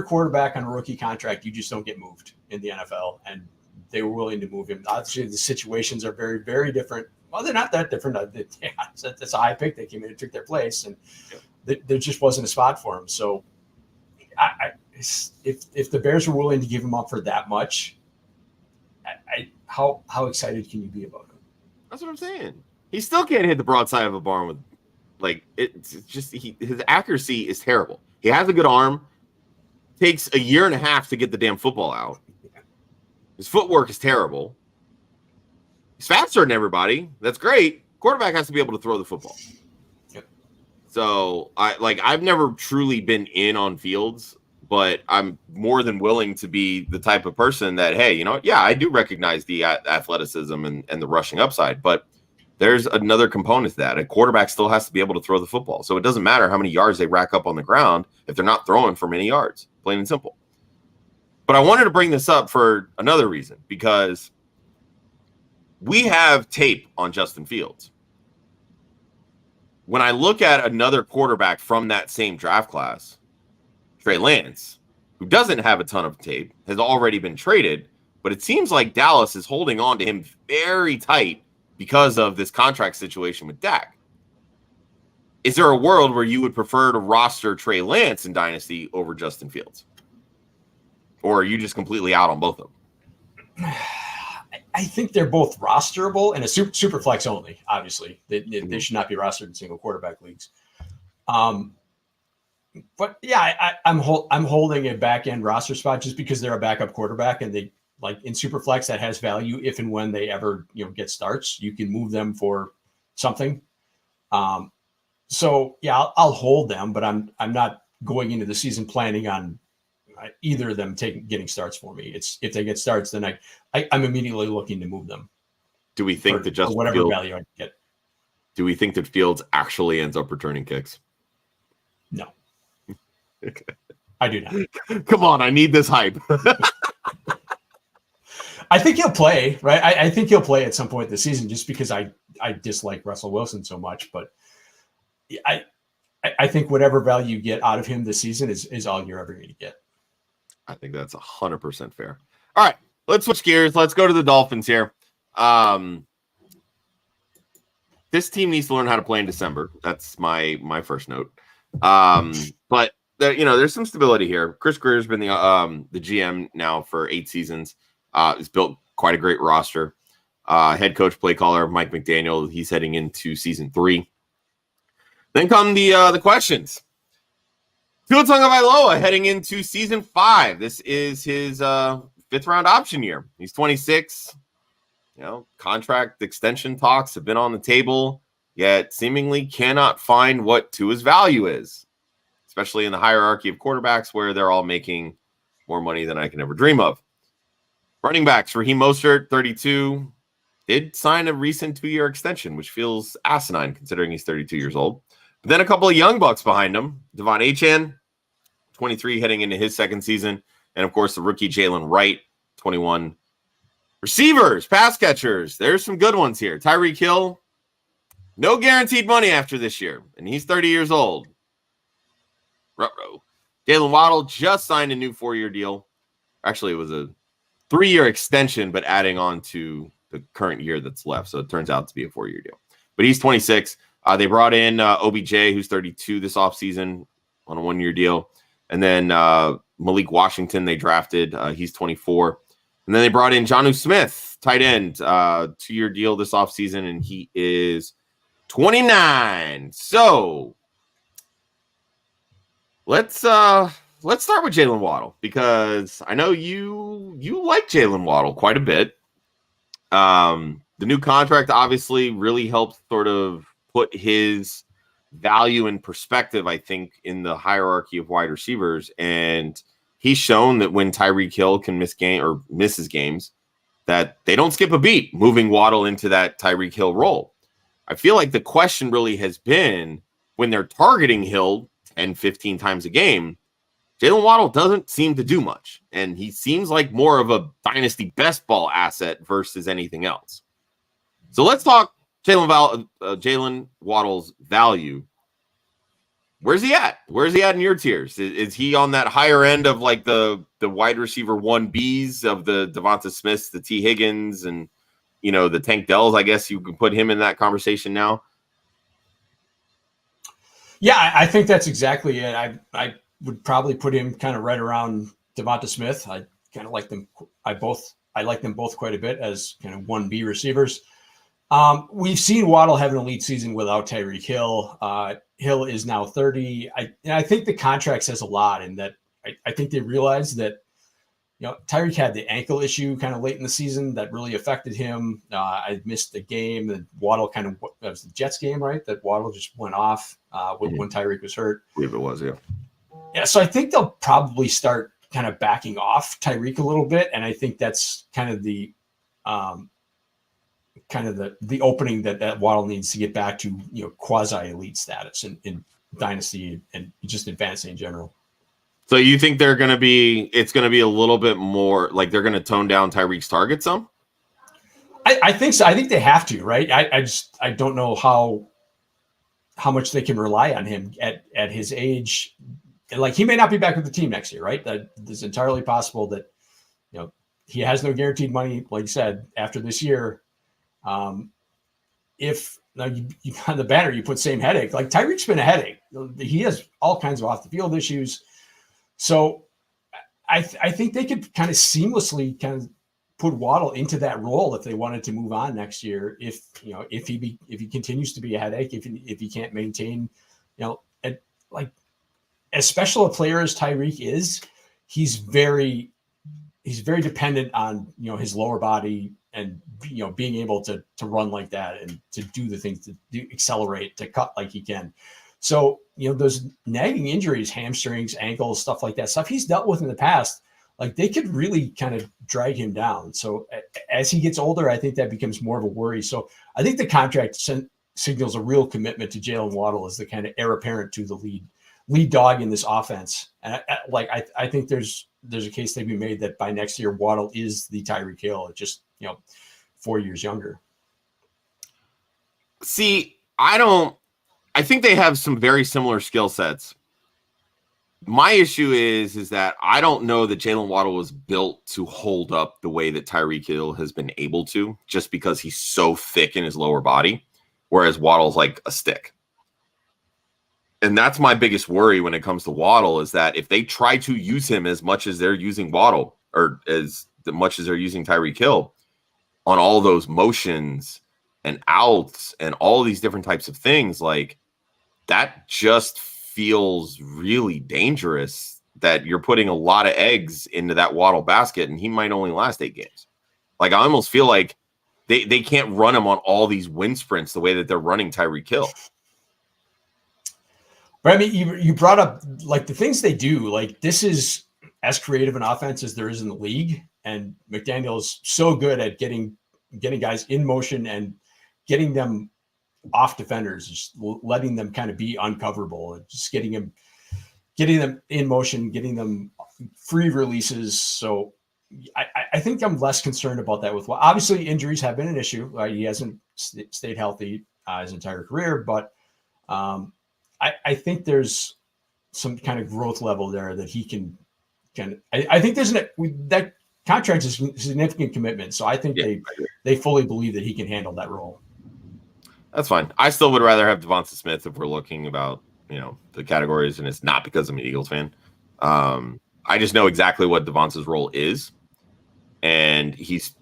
quarterback on a rookie contract, you just don't get moved in the NFL, and they were willing to move him. Obviously, the situations are very, very different. Well, they're not that different. That's a high pick. They came in and took their place, and there just wasn't a spot for him. So, if the Bears were willing to give him up for that much, how excited can you be about him? That's what I'm saying. He still can't hit the broadside of a barn with, like, it's just his accuracy is terrible. He has a good arm. Takes a year and a half to get the damn football out. His footwork is terrible. He's faster than everybody. That's great. Quarterback has to be able to throw the football. Yep. So I've never truly been in on Fields, but I'm more than willing to be the type of person that, hey, I do recognize the athleticism and the rushing upside, but there's another component to that. A quarterback still has to be able to throw the football. So it doesn't matter how many yards they rack up on the ground if they're not throwing for many yards, plain and simple. But I wanted to bring this up for another reason, because we have tape on Justin Fields. When I look at another quarterback from that same draft class, Trey Lance, who doesn't have a ton of tape, has already been traded, but it seems like Dallas is holding on to him very tight because of this contract situation with Dak. Is there a world where you would prefer to roster Trey Lance in Dynasty over Justin Fields? Or are you just completely out on both of them? I think they're both rosterable and a super flex only. Obviously, they should not be rostered in single quarterback leagues. But yeah, I'm holding a back end roster spot just because they're a backup quarterback, and they like in super flex that has value if and when they ever get starts. You can move them for something. So yeah, I'll hold them, but I'm not going into the season planning on either of them getting starts for me. It's if they get starts, then I'm immediately looking to move them. Do we think that just whatever value I can get? Do we think that Fields actually ends up returning kicks? No. Okay. I do not. Come on, I need this hype. I think he'll play, right? I think he'll play at some point this season just because I dislike Russell Wilson so much. But I think whatever value you get out of him this season is all you're ever going to get. I think that's 100% fair. All right, let's switch gears. Let's go to the Dolphins here. This team needs to learn how to play in December. That's my first note. But there's some stability here. Chris Greer's been the GM now for 8 seasons. He's built quite a great roster. Head coach, play caller Mike McDaniel. He's heading into season 3. Then come the questions. Tua Tagovailoa heading into season 5. This is his 5th round option year. He's 26. Contract extension talks have been on the table, yet seemingly cannot find what Tua's value is, especially in the hierarchy of quarterbacks where they're all making more money than I can ever dream of. Running backs, Raheem Mostert, 32, did sign a recent 2-year extension, which feels asinine considering he's 32 years old. But then a couple of young bucks behind him. Devon Achane, 23, heading into his 2nd season. And, of course, the rookie Jaylen Wright, 21. Receivers, pass catchers, there's some good ones here. Tyreek Hill, no guaranteed money after this year, and he's 30 years old. Ruh-roh. Jaylen Waddle just signed a new 4-year deal. Actually, it was a 3-year extension, but adding on to the current year that's left. So it turns out to be a 4-year deal. But he's 26. They brought in OBJ, who's 32 this offseason on a 1-year deal. And then Malik Washington, they drafted. He's 24. And then they brought in Jonnu Smith, tight end, 2-year deal this offseason, and he is 29. So let's start with Jaylen Waddle, because I know you like Jaylen Waddle quite a bit. The new contract obviously really helped sort of put his value in perspective, I think, in the hierarchy of wide receivers. And he's shown that when Tyreek Hill can misses games, that they don't skip a beat moving Waddle into that Tyreek Hill role. I feel like the question really has been, when they're targeting Hill 10, 15 times a game, Jaylen Waddle doesn't seem to do much. And he seems like more of a dynasty best ball asset versus anything else. So let's talk Jaylen Waddle's value. Where's he at? Where's he at in your tiers? Is he on that higher end of like the wide receiver 1Bs of the Devonta Smiths, the T. Higgins, and the Tank Dells? I guess you can put him in that conversation now. Yeah, I think that's exactly it. I would probably put him kind of right around Devonta Smith. I kind of like them. I like them both quite a bit as kind of 1B receivers. We've seen Waddle have an elite season without Tyreek Hill. Hill is now 30. I think the contract says a lot in that I think they realized that, Tyreek had the ankle issue kind of late in the season that really affected him. I missed the game, and Waddle that was the Jets game, right? That Waddle just went off when Tyreek was hurt. I believe it was, yeah. Yeah, so I think they'll probably start kind of backing off Tyreek a little bit, and I think that's kind of the opening that Waddle needs to get back to, quasi elite status in Dynasty and just in fantasy in general. So you think it's going to be a little bit more like they're going to tone down Tyreek's target some? I think so. I think they have to, right? I don't know how much they can rely on him at his age. Like, he may not be back with the team next year, right? It's entirely possible that, he has no guaranteed money, like you said, after this year. If you on the banner, you put same headache, like Tyreek's been a headache. He has all kinds of off the field issues. So I think they could kind of seamlessly kind of put Waddle into that role if they wanted to move on next year. If he continues to be a headache, if he can't maintain, as special a player as Tyreek is, he's very dependent on his lower body and being able to run like that and to do the things to accelerate, to cut like he can. So those nagging injuries, hamstrings, ankles, stuff like that, stuff he's dealt with in the past, like they could really kind of drag him down. So as he gets older, I think that becomes more of a worry. So I think the contract signals a real commitment to Jaylen Waddle as the kind of heir apparent to the lead dog in this offense. And I think there's a case to be made that by next year, Waddle is the Tyreek Hill, just 4 years younger. See, I think they have some very similar skill sets. My issue is that I don't know that Jaylen Waddle was built to hold up the way that Tyreek Hill has been able to, just because he's so thick in his lower body, whereas Waddle's like a stick. And that's my biggest worry when it comes to Waddle, is that if they try to use him as much as they're using Waddle, or as much as they're using Tyreek Hill on all those motions and outs and all these different types of things, like that just feels really dangerous, that you're putting a lot of eggs into that Waddle basket and he might only last 8 games. Like I almost feel like they can't run him on all these wind sprints the way that they're running Tyreek Hill. But I mean, you brought up like the things they do, like this is as creative an offense as there is in the league. And McDaniel's so good at getting guys in motion and getting them off defenders, just letting them kind of be uncoverable, and just getting them in motion, getting them free releases. So I think I'm less concerned about that. Obviously injuries have been an issue. He hasn't stayed healthy his entire career, but I think there's some kind of growth level there that he can. I think that contract is a significant commitment. So I think they fully believe that he can handle that role. That's fine. I still would rather have Devonta Smith if we're looking about, the categories, and it's not because I'm an Eagles fan. I just know exactly what Devonta's role is. And he's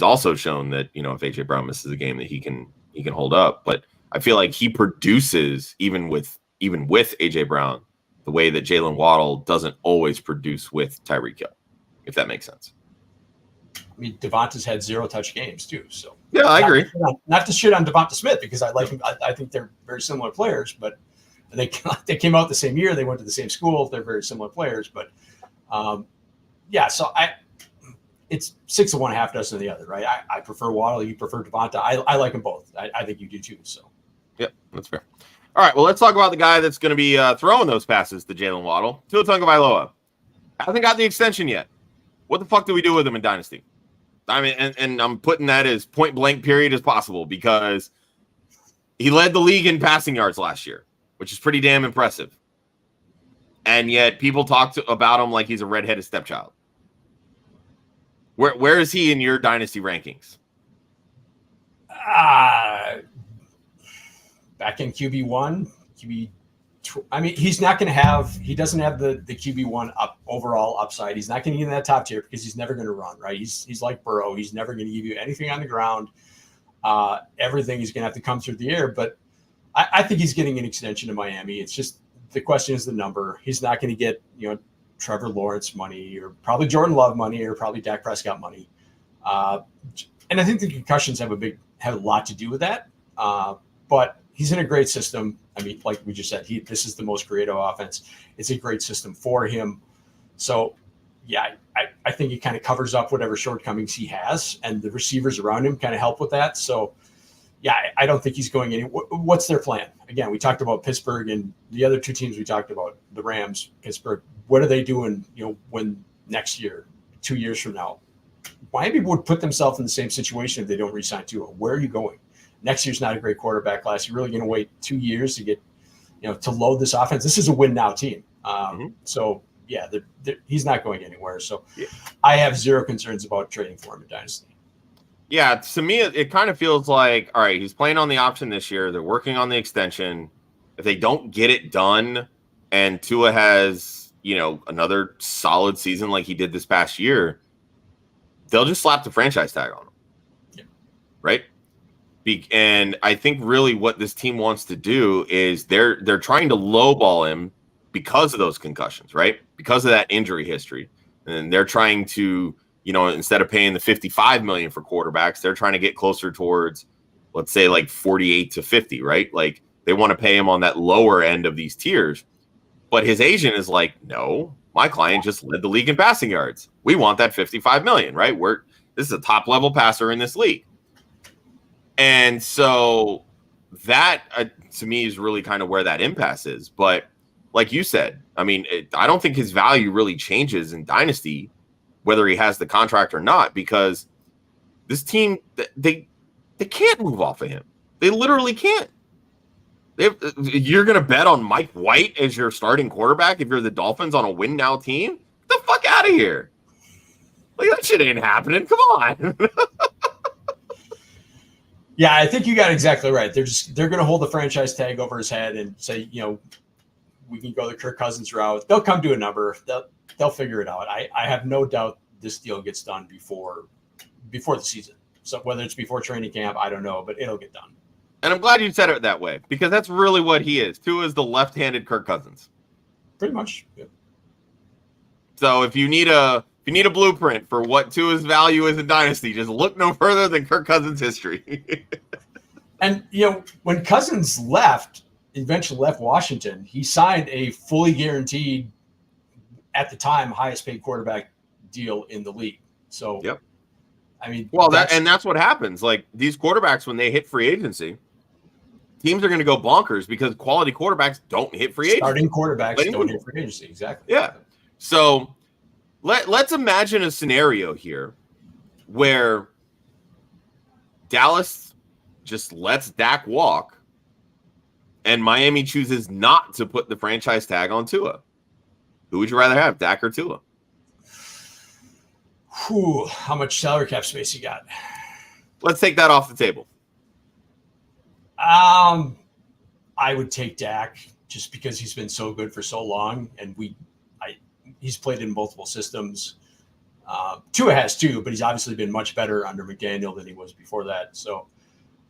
also shown that, if AJ Brown misses a game, that he can hold up. But I feel like he produces even with AJ Brown the way that Jaylen Waddle doesn't always produce with Tyreek Hill, if that makes sense. I mean, Devonta's had 0 touch games too. So yeah, I agree. Not to shit on Devonta Smith, because I like him. I think they're very similar players, but they came out the same year. They went to the same school. They're very similar players, but so it's 6 of one, half dozen of the other, right? I prefer Waddle. You prefer Devonta. I like them both. I think you do too. So yep, that's fair. All right, well, let's talk about the guy that's going to be throwing those passes to Jaylen Waddle. Tua Tagovailoa hasn't got the extension yet. What the fuck do we do with him in Dynasty? I mean, and I'm putting that as point blank period as possible, because he led the league in passing yards last year, which is pretty damn impressive. And yet people talk about him like he's a redheaded stepchild. Where is he in your Dynasty rankings? Back in QB1, I mean, he doesn't have the QB1 overall upside. He's not going to get in that top tier because he's never going to run, right? He's like Burrow. He's never going to give you anything on the ground. Everything is going to have to come through the air. But I think he's getting an extension to Miami. It's just the question is the number. He's not going to get, Trevor Lawrence money, or probably Jordan Love money, or probably Dak Prescott money. And I think the concussions have a lot to do with that. But he's in a great system. I mean, like we just said, this is the most creative offense. It's a great system for him. So, yeah, I think it kind of covers up whatever shortcomings he has, and the receivers around him kind of help with that. So, yeah, I don't think he's going anywhere. What's their plan? Again, we talked about Pittsburgh and the other 2 teams we talked about, the Rams, Pittsburgh. What are they doing, when next year, 2 years from now? Miami would put themselves in the same situation if they don't re-sign Tua. Where are you going? Next year's not a great quarterback class. You're really going to wait 2 years to get, to load this offense. This is a win now team. So yeah, he's not going anywhere. So yeah. I have 0 concerns about trading for him in Dynasty. Yeah, to me, it kind of feels like, all right, he's playing on the option this year. They're working on the extension. If they don't get it done and Tua has, another solid season like he did this past year, they'll just slap the franchise tag on him. Yeah. Right? And I think really what this team wants to do is they're trying to lowball him because of those concussions, right? Because of that injury history. And they're trying to, instead of paying the $55 million for quarterbacks, they're trying to get closer towards, let's say, like 48 to 50, right? Like they want to pay him on that lower end of these tiers. But his agent is like, no, my client just led the league in passing yards. We want that $55 million, right? This is a top level passer in this league. And so that to me is really kind of where that impasse is. But like you said, I mean, I don't think his value really changes in Dynasty, whether he has the contract or not, because this team, they can't move off of him. They literally can't. You're going to bet on Mike White as your starting quarterback if you're the Dolphins on a win now team? Get the fuck out of here. Like, that shit ain't happening. Come on. Yeah, I think you got exactly right. They're going to hold the franchise tag over his head and say, we can go the Kirk Cousins route. They'll come to a number. They'll figure it out. I have no doubt this deal gets done before the season. So whether it's before training camp, I don't know, but it'll get done. And I'm glad you said it that way, because that's really what he is. Tua is the left-handed Kirk Cousins. Pretty much. Yeah. So if you need a blueprint for what Tua's value is in Dynasty, just look no further than Kirk Cousins' history. And when Cousins eventually left Washington, he signed a fully guaranteed, at the time, highest paid quarterback deal in the league. So, yep. I mean, that's what happens. Like, these quarterbacks, when they hit free agency, teams are going to go bonkers because quality quarterbacks don't hit free agency. Starting quarterbacks don't hit free agency. Exactly. Yeah. So let's imagine a scenario here where Dallas just lets Dak walk and Miami chooses not to put the franchise tag on Tua. Who would you rather have, Dak or Tua? How much salary cap space you got? Let's take that off the table. I would take Dak just because he's been so good for so long, and he's played in multiple systems. Tua has too, but he's obviously been much better under McDaniel than he was before that. So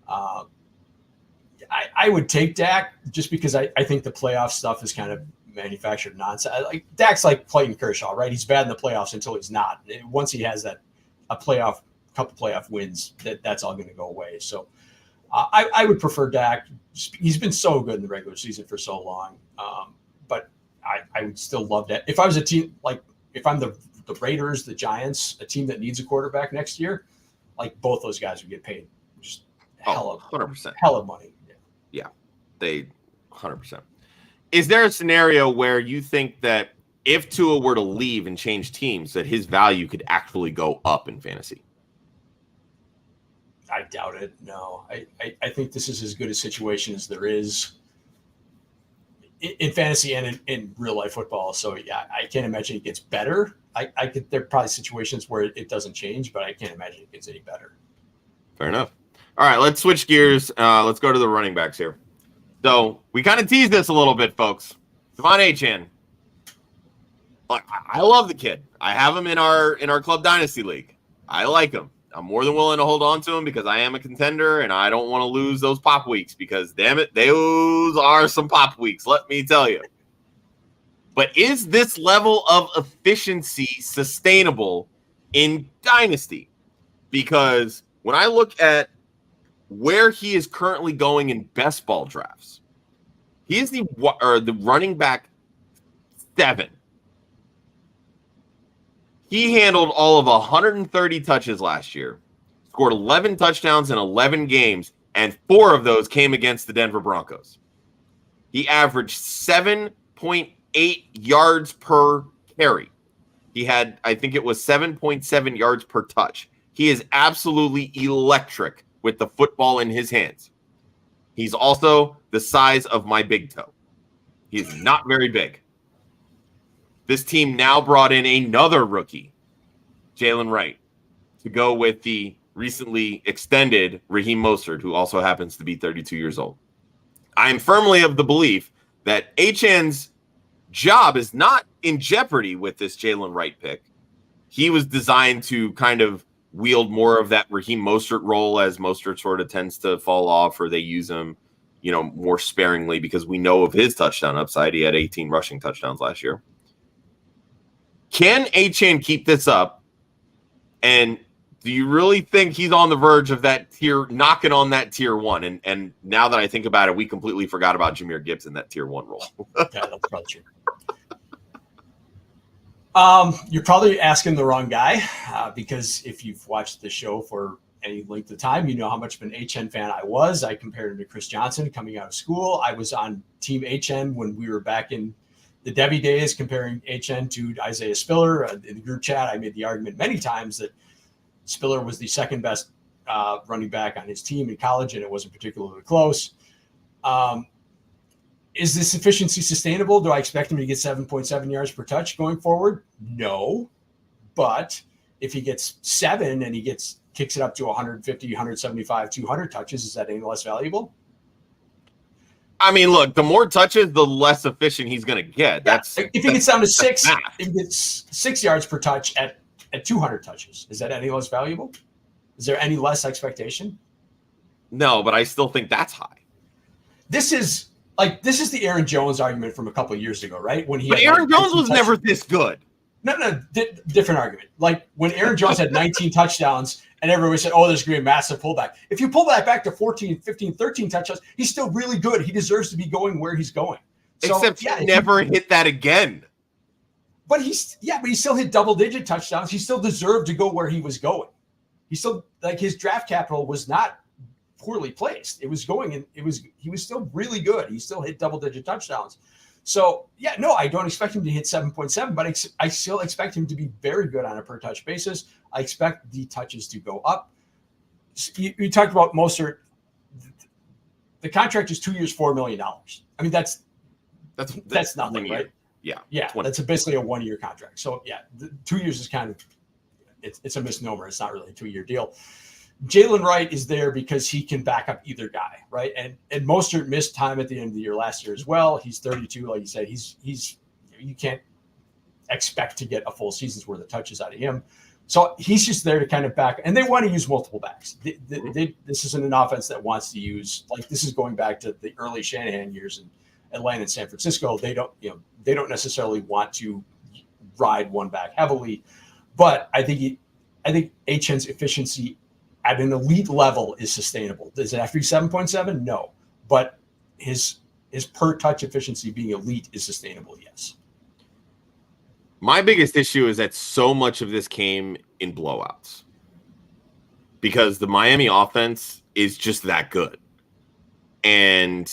I would take Dak just because I think the playoff stuff is kind of manufactured nonsense. Like Dak's like Clayton Kershaw, right? He's bad in the playoffs until he's not. Once he has a couple playoff wins, that's all going to go away. So I would prefer Dak. He's been so good in the regular season for so long. But I would still love that. If I was a team, like if I'm the Raiders, the Giants, a team that needs a quarterback next year, like both those guys would get paid just hell of money. Yeah, they 100%. Is there a scenario where you think that if Tua were to leave and change teams, that his value could actually go up in fantasy? I doubt it. No, I think this is as good a situation as there is in fantasy and in real life football. So yeah, I can't imagine it gets better. There are probably situations where it doesn't change, but I can't imagine it gets any better. Fair enough. All right, let's switch gears. Let's go to the running backs here. So we kind of teased this a little bit, folks. Devon Achane. I love the kid. I have him in our Club Dynasty League. I like him. I'm more than willing to hold on to him because I am a contender and I don't want to lose those pop weeks because, damn it, those are some pop weeks, let me tell you. But is this level of efficiency sustainable in Dynasty? Because when I look at where he is currently going in best ball drafts, he is the running back 7. He handled all of 130 touches last year, scored 11 touchdowns in 11 games, and 4 of those came against the Denver Broncos. He averaged 7.8 yards per carry. He had, I think it was 7.7 yards per touch. He is absolutely electric with the football in his hands. He's also the size of my big toe. He's not very big. This team now brought in another rookie, Jaylen Wright, to go with the recently extended Raheem Mostert, who also happens to be 32 years old. I am firmly of the belief that Achane's job is not in jeopardy with this Jaylen Wright pick. He was designed to kind of wield more of that Raheem Mostert role as Mostert sort of tends to fall off, or they use him, more sparingly because we know of his touchdown upside. He had 18 rushing touchdowns last year. Can Achane keep this up? And do you really think he's on the verge of that tier, knocking on that tier 1? And now that I think about it, we completely forgot about Jahmyr Gibbs in that tier 1 role. Yeah, that's probably true. You're probably asking the wrong guy because if you've watched the show for any length of time, you know how much of an HN fan I was. I compared him to Chris Johnson coming out of school. I was on Team HN when we were back in the Debbie days, comparing HN to Isaiah Spiller. In the group chat, I made the argument many times that Spiller was the second best running back on his team in college, and it wasn't particularly close. Is this efficiency sustainable? Do I expect him to get 7.7 yards per touch going forward? No. But if he gets 7 and he kicks it up to 150, 175, 200 touches, is that any less valuable? I mean, look, the more touches, the less efficient he's going to get. Yeah. If he gets down to 6, if he gets 6 yards per touch at 200 touches, is that any less valuable? Is there any less expectation? No, but I still think that's high. This is the Aaron Jones argument from a couple of years ago, right? When Aaron Jones was never this good. No, different argument. Like when Aaron Jones had 19 touchdowns and everybody said, oh, there's going to be a massive pullback. If you pull that back to 14, 15, 13 touchdowns, he's still really good. He deserves to be going where he's going. So, Except he never hit that again. But he still hit double-digit touchdowns. He still deserved to go where he was going. He still, his draft capital was not poorly placed. It was going, and he was still really good. He still hit double-digit touchdowns. So, I don't expect him to hit 7.7, but I still expect him to be very good on a per-touch basis. I expect the touches to go up. You talked about Mostert. The contract is 2 years, $4 million. I mean, that's nothing, right? Yeah. That's basically a 1 year contract. So, 2 years is kind of it's a misnomer. It's not really a 2 year deal. Jaylen Wright is there because he can back up either guy, right? And Mostert missed time at the end of the year last year as well. He's 32, like you said. He's you can't expect to get a full season's worth of touches out of him. So he's just there to kind of back, and they want to use multiple backs. This isn't an offense that wants to use, this is going back to the early Shanahan years in Atlanta and San Francisco. They don't necessarily want to ride one back heavily, but I think HN's efficiency at an elite level is sustainable. Does it have to be 7.7? No, but his per touch efficiency being elite is sustainable. Yes. My biggest issue is that so much of this came in blowouts because the Miami offense is just that good. And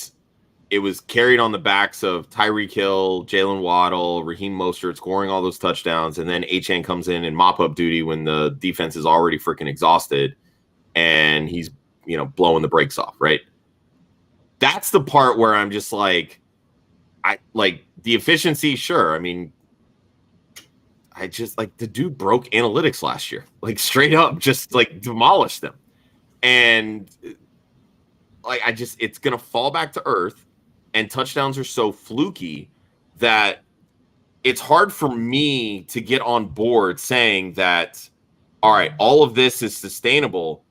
it was carried on the backs of Tyreek Hill, Jaylen Waddle, Raheem Mostert scoring all those touchdowns. And then Achane comes in mop-up duty when the defense is already freaking exhausted and he's, blowing the brakes off, right? That's the part where I'm just the efficiency, sure. I mean, I just the dude broke analytics last year, straight up, just demolished them. And it's going to fall back to earth, and touchdowns are so fluky that it's hard for me to get on board saying that, all right, all of this is sustainable,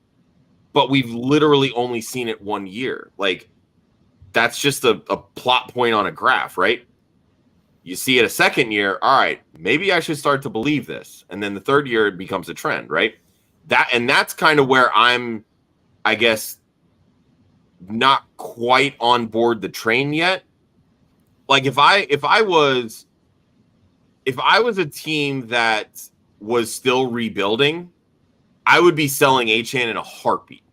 but we've literally only seen it 1 year. That's just a plot point on a graph, right? You see it a second year, all right, maybe I should start to believe this. And then the third year, it becomes a trend, right? That's kind of where I'm, I guess, not quite on board the train yet. If I was a team that was still rebuilding, I would be selling Achane in a heartbeat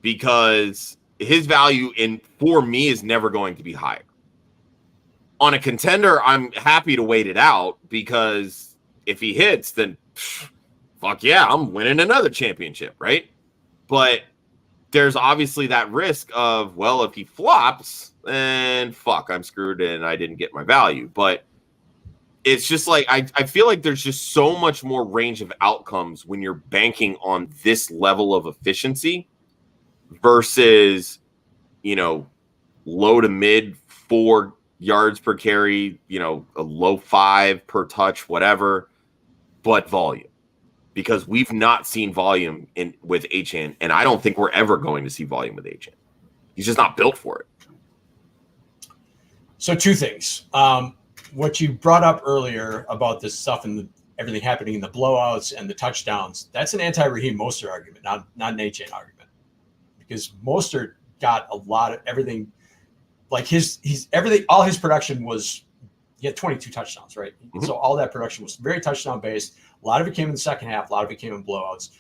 because his value for me is never going to be higher. On a contender, I'm happy to wait it out because if he hits, then fuck yeah, I'm winning another championship, right? But there's obviously that risk of, well, if he flops, then fuck, I'm screwed and I didn't get my value. But it's just I feel like there's just so much more range of outcomes when you're banking on this level of efficiency versus, low to mid 4 yards per carry, a low 5 per touch, whatever, but volume. because we've not seen volume with Achane, and I don't think we're ever going to see volume with Achane. He's just not built for it. So two things. What you brought up earlier about this stuff and everything happening in the blowouts and the touchdowns, that's an anti-Raheem Mostert argument, not an Achane argument. Because Mostert got a lot of everything, like all his production was, he had 22 touchdowns, right? Mm-hmm. So all that production was very touchdown based. A lot of it came in the second half. A lot of it came in blowouts.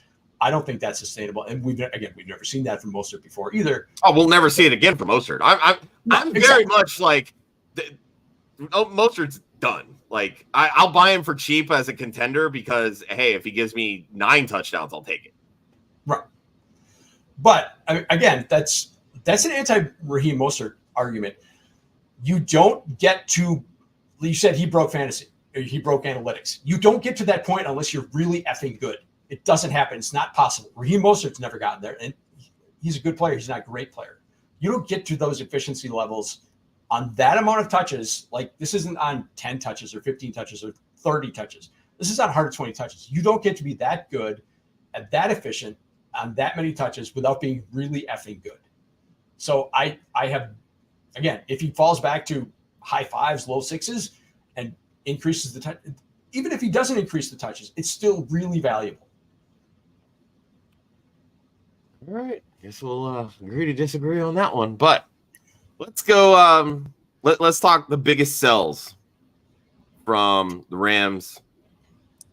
I don't think that's sustainable. And we've never seen that from Mostert before either. Oh, we'll never see it again from Mostert. I'm very much like Mostert's done. Like I'll buy him for cheap as a contender because, hey, if he gives me 9 touchdowns, I'll take it. Right. But again, that's an anti-Raheem Mostert argument. You don't get to, you said he broke fantasy, or he broke analytics. You don't get to that point unless you're really effing good. It doesn't happen. It's not possible. Raheem Mostert's never gotten there, and he's a good player. He's not a great player. You don't get to those efficiency levels on that amount of touches. Like, this isn't on 10 touches or 15 touches or 30 touches. This is on 120 touches. You don't get to be that good and that efficient on that many touches without being really effing good. So I have, again, if he falls back to high 5s, low 6s and increases the touch, even if he doesn't increase the touches, it's still really valuable. All right. Guess we'll agree to disagree on that one. But let's go. Let's talk the biggest sells from the Rams,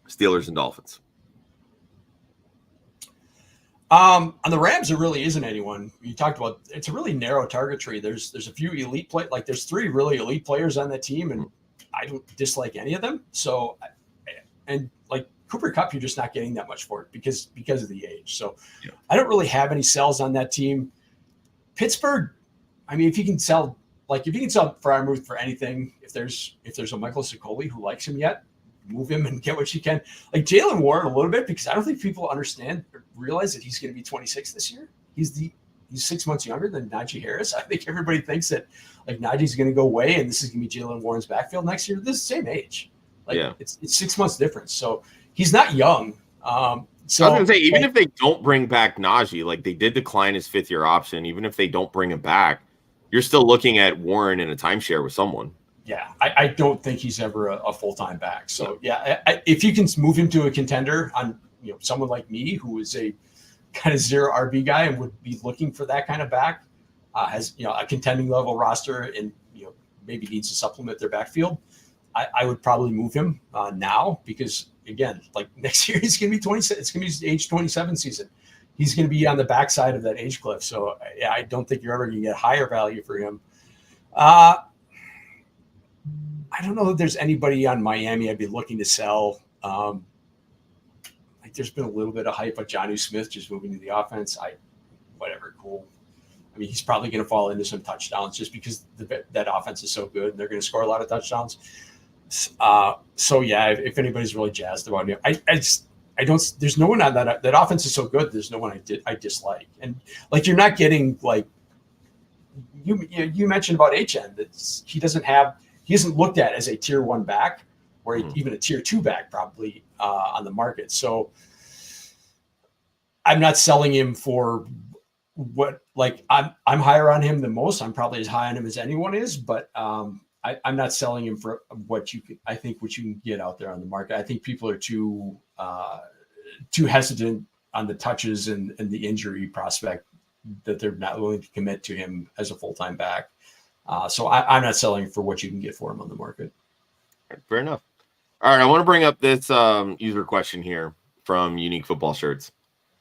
Steelers, and Dolphins. On the Rams, there really isn't anyone. You talked about, it's a really narrow target tree. There's a few elite like there's 3 really elite players on that team, and I don't dislike any of them. So, and like Cooper Kupp, you're just not getting that much for it because of the age. So yeah. I don't really have any sells on that team. Pittsburgh, I mean, if you can sell Freiermuth for anything, if there's a Michael Sicoli who likes him yet, move him and get what you can. Like Jaylen Warren a little bit, because I don't think people understand or realize that he's going to be 26 this year. He's 6 months younger than Najee Harris. I think everybody thinks that like Najee's going to go away and this is going to be Jaylen Warren's backfield next year. This is the same age. Like yeah. It's 6 months difference. So he's not young. So I was going to say, even if they don't bring back Najee, like they did decline his 5th-year option, even if they don't bring him back, you're still looking at Warren in a timeshare with someone. Yeah, I don't think he's ever a full-time back. So yeah, if you can move him to a contender on, someone like me who is a kind of 0 RB guy and would be looking for that kind of back, has a contending level roster and maybe needs to supplement their backfield, I would probably move him now because again, like next year he's going to be 27. It's going to be his age 27 season. He's going to be on the backside of that age cliff. So yeah, I don't think you're ever going to get higher value for him. I don't know that there's anybody on Miami I'd be looking to sell. Like there's been a little bit of hype of Jonnu Smith just moving to the offense. Whatever, cool. I mean, he's probably going to fall into some touchdowns just because that offense is so good and they're going to score a lot of touchdowns. So yeah, if anybody's really jazzed about him, I don't. There's no one on that offense is so good. There's no one I dislike, and like you're not getting like you mentioned about Achane that he isn't looked at as a tier 1 back or even a tier 2 back probably on the market. So I'm not selling him for what, like I'm higher on him than most. I'm probably as high on him as anyone is, but I'm not selling him for what you can get out there on the market. I think people are too hesitant on the touches and the injury prospect that they're not willing to commit to him as a full-time back. So I'm not selling for what you can get for him on the market. Fair enough. All right, I want to bring up this user question here from Unique Football Shirts.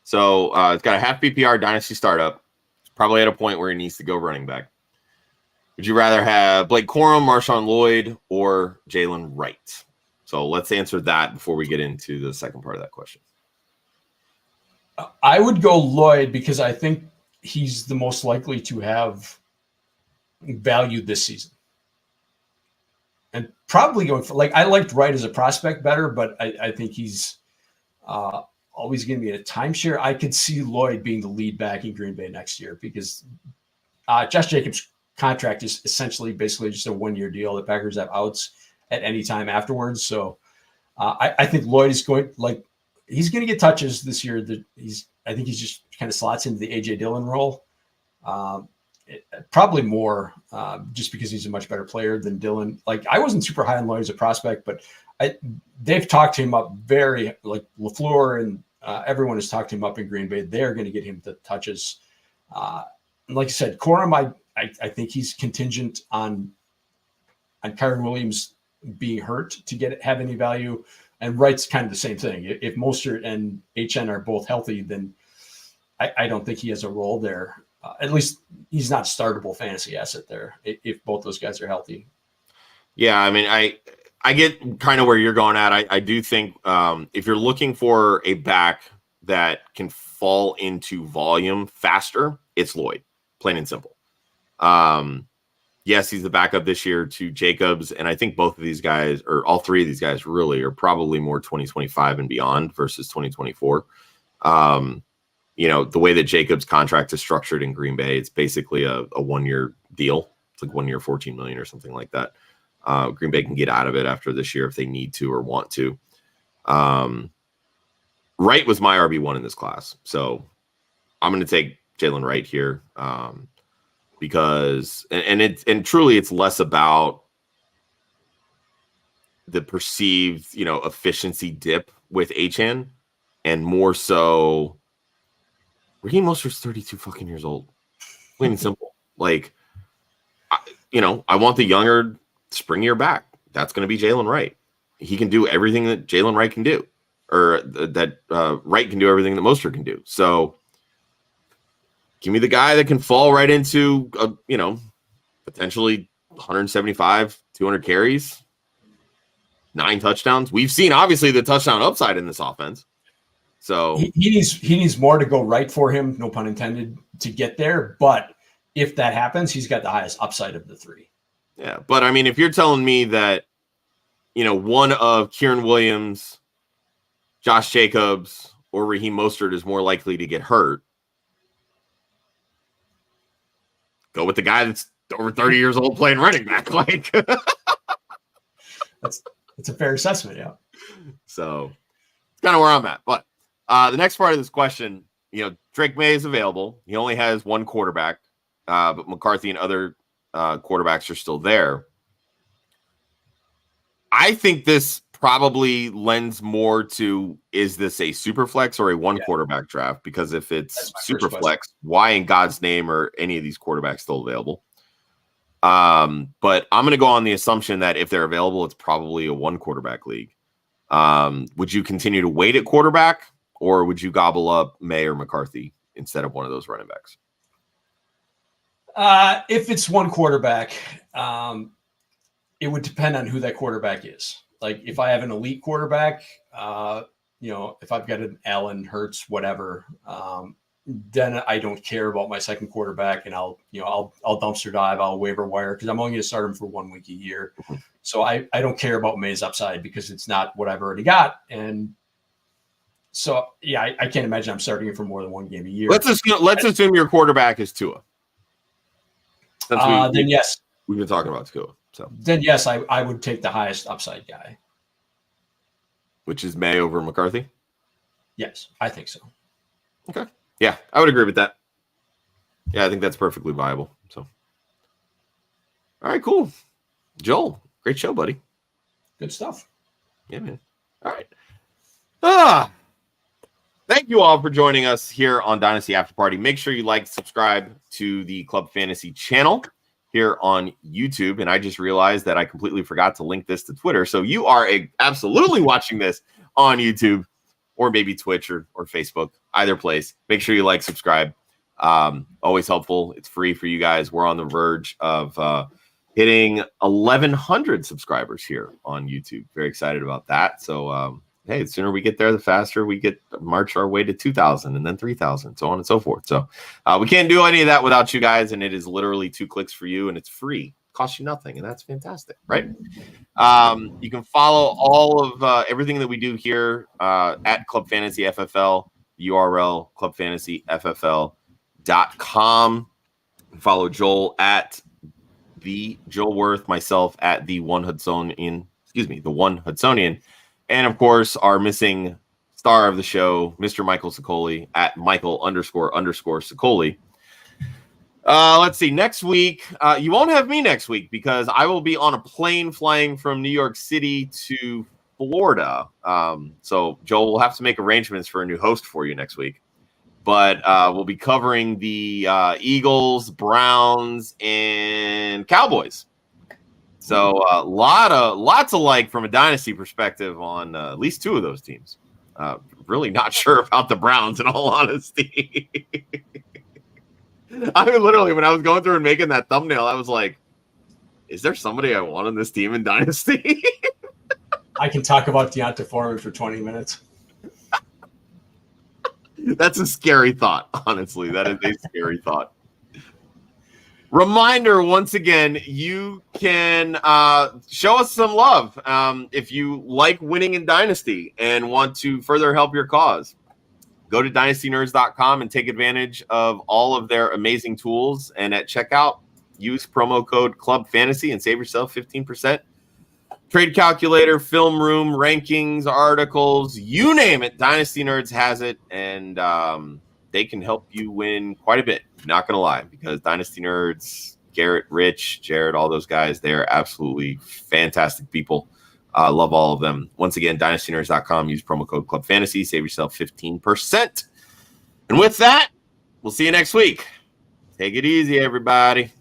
So it's got a half PPR Dynasty startup. It's probably at a point where he needs to go running back. Would you rather have Blake Corum, Marshawn Lloyd, or Jalen Wright? So let's answer that before we get into the second part of that question. I would go Lloyd because I think he's the most likely to have value this season. And probably going for, like, I liked Wright as a prospect better, but I think he's always going to be in a timeshare. I could see Lloyd being the lead back in Green Bay next year because Josh Jacobs' contract is essentially basically just a 1-year deal. The Packers have outs at any time afterwards. So I think Lloyd is going, like, he's going to get touches this year. I think he's just kind of slots into the AJ Dillon role. Probably more just because he's a much better player than Dillon. Like, I wasn't super high on Lloyd as a prospect, but they've talked him up very, like LaFleur and everyone has talked him up in Green Bay. They're going to get him the touches. Like I said, Corum, I think he's contingent on Kyren Williams being hurt to have any value. And Wright's kind of the same thing. If Mostert and Achane are both healthy, then I don't think he has a role there. At least he's not startable fantasy asset there if both those guys are healthy. Yeah, I mean, I get kind of where you're going at. I do think if you're looking for a back that can fall into volume faster, it's Lloyd, plain and simple. Yes, he's the backup this year to Jacobs, and I think both of these guys, or all three of these guys, really are probably more 2025 and beyond versus 2024. The way that Jacobs' contract is structured in Green Bay, it's basically a 1-year deal. It's like 1 year, $14 million or something like that. Green Bay can get out of it after this year if they need to or want to. Wright was my RB1 in this class, so I'm going to take Jaylen Wright here. Because truly it's less about the perceived, efficiency dip with Achane and more so Raheem Mostert's 32 fucking years old. Plain and simple. Like, I want the younger, springier back. That's going to be Jaylen Wright. He can do everything that Jaylen Wright can do, or that Wright can do everything that Mostert can do. So give me the guy that can fall right into, potentially 175, 200 carries, 9 touchdowns. We've seen, obviously, the touchdown upside in this offense. So he needs more to go right for him, no pun intended, to get there. But if that happens, he's got the highest upside of the three. Yeah, but I mean, if you're telling me that, one of Kyren Williams, Josh Jacobs, or Raheem Mostert is more likely to get hurt, go with the guy that's over 30 years old playing running back. Like, that's a fair assessment, yeah. So it's kind of where I'm at. But the next part of this question, Drake May is available. He only has one quarterback, but McCarthy and other quarterbacks are still there. I think this probably lends more to, is this a super flex or a one quarterback draft? Because if it's super flex, why in God's name are any of these quarterbacks still available? But I'm going to go on the assumption that if they're available, it's probably a one quarterback league. Would you continue to wait at quarterback, or would you gobble up May or McCarthy instead of one of those running backs? If it's one quarterback, it would depend on who that quarterback is. Like, if I have an elite quarterback, if I've got an Allen, Hurts, whatever, then I don't care about my second quarterback, and I'll dumpster dive, I'll waiver wire, because I'm only going to start him for 1 week a year. So I don't care about May's upside because it's not what I've already got. And so, yeah, I can't imagine I'm starting it for more than one game a year. Let's assume your quarterback is Tua. Then yes. We've been talking about Tua. So then yes, I would take the highest upside guy. Which is May over McCarthy? Yes, I think so. Okay. Yeah, I would agree with that. Yeah, I think that's perfectly viable. So, all right, cool. Joel, great show, buddy. Good stuff. Yeah, man. All right. Thank you all for joining us here on Dynasty After Party. Make sure you like, subscribe to the Club Fantasy channel here on YouTube. And I just realized that I completely forgot to link this to Twitter. So you are absolutely watching this on YouTube, or maybe Twitch or Facebook, either place. Make sure you like, subscribe. Always helpful. It's free for you guys. We're on the verge of hitting 1,100 subscribers here on YouTube. Very excited about that. So, hey, the sooner we get there, the faster we march our way to 2,000 and then 3,000, so on and so forth. So we can't do any of that without you guys, and it is literally 2 clicks for you, and it's free. It costs you nothing, and that's fantastic, right? You can follow all of everything that we do here at Club Fantasy FFL, URL clubfantasyffl.com. Follow Joel at the Joel Wirth, myself at the One Hudsonian. And of course, our missing star of the show, Mr. Michael Sicoli, at Michael__Sicoli. Let's see. Next week, you won't have me next week because I will be on a plane flying from New York City to Florida. So Joel will have to make arrangements for a new host for you next week. But we'll be covering the Eagles, Browns, and Cowboys. So lots of like from a dynasty perspective on at least two of those teams. Really not sure about the Browns, in all honesty. I mean, literally, when I was going through and making that thumbnail, I was like, is there somebody I want on this team in Dynasty? I can talk about Deonta Foreman for 20 minutes. That's a scary thought, honestly. That is a scary thought. Reminder, once again, you can show us some love if you like winning in Dynasty and want to further help your cause. Go to dynastynerds.com and take advantage of all of their amazing tools. And at checkout, use promo code Club Fantasy and save yourself 15%. Trade calculator, film room, rankings, articles, you name it. Dynasty Nerds has it, and they can help you win quite a bit. Not going to lie, because Dynasty Nerds, Garrett, Rich, Jared, all those guys, they're absolutely fantastic people. Love all of them. Once again, dynastynerds.com. Use promo code Club Fantasy. Save yourself 15%. And with that, we'll see you next week. Take it easy, everybody.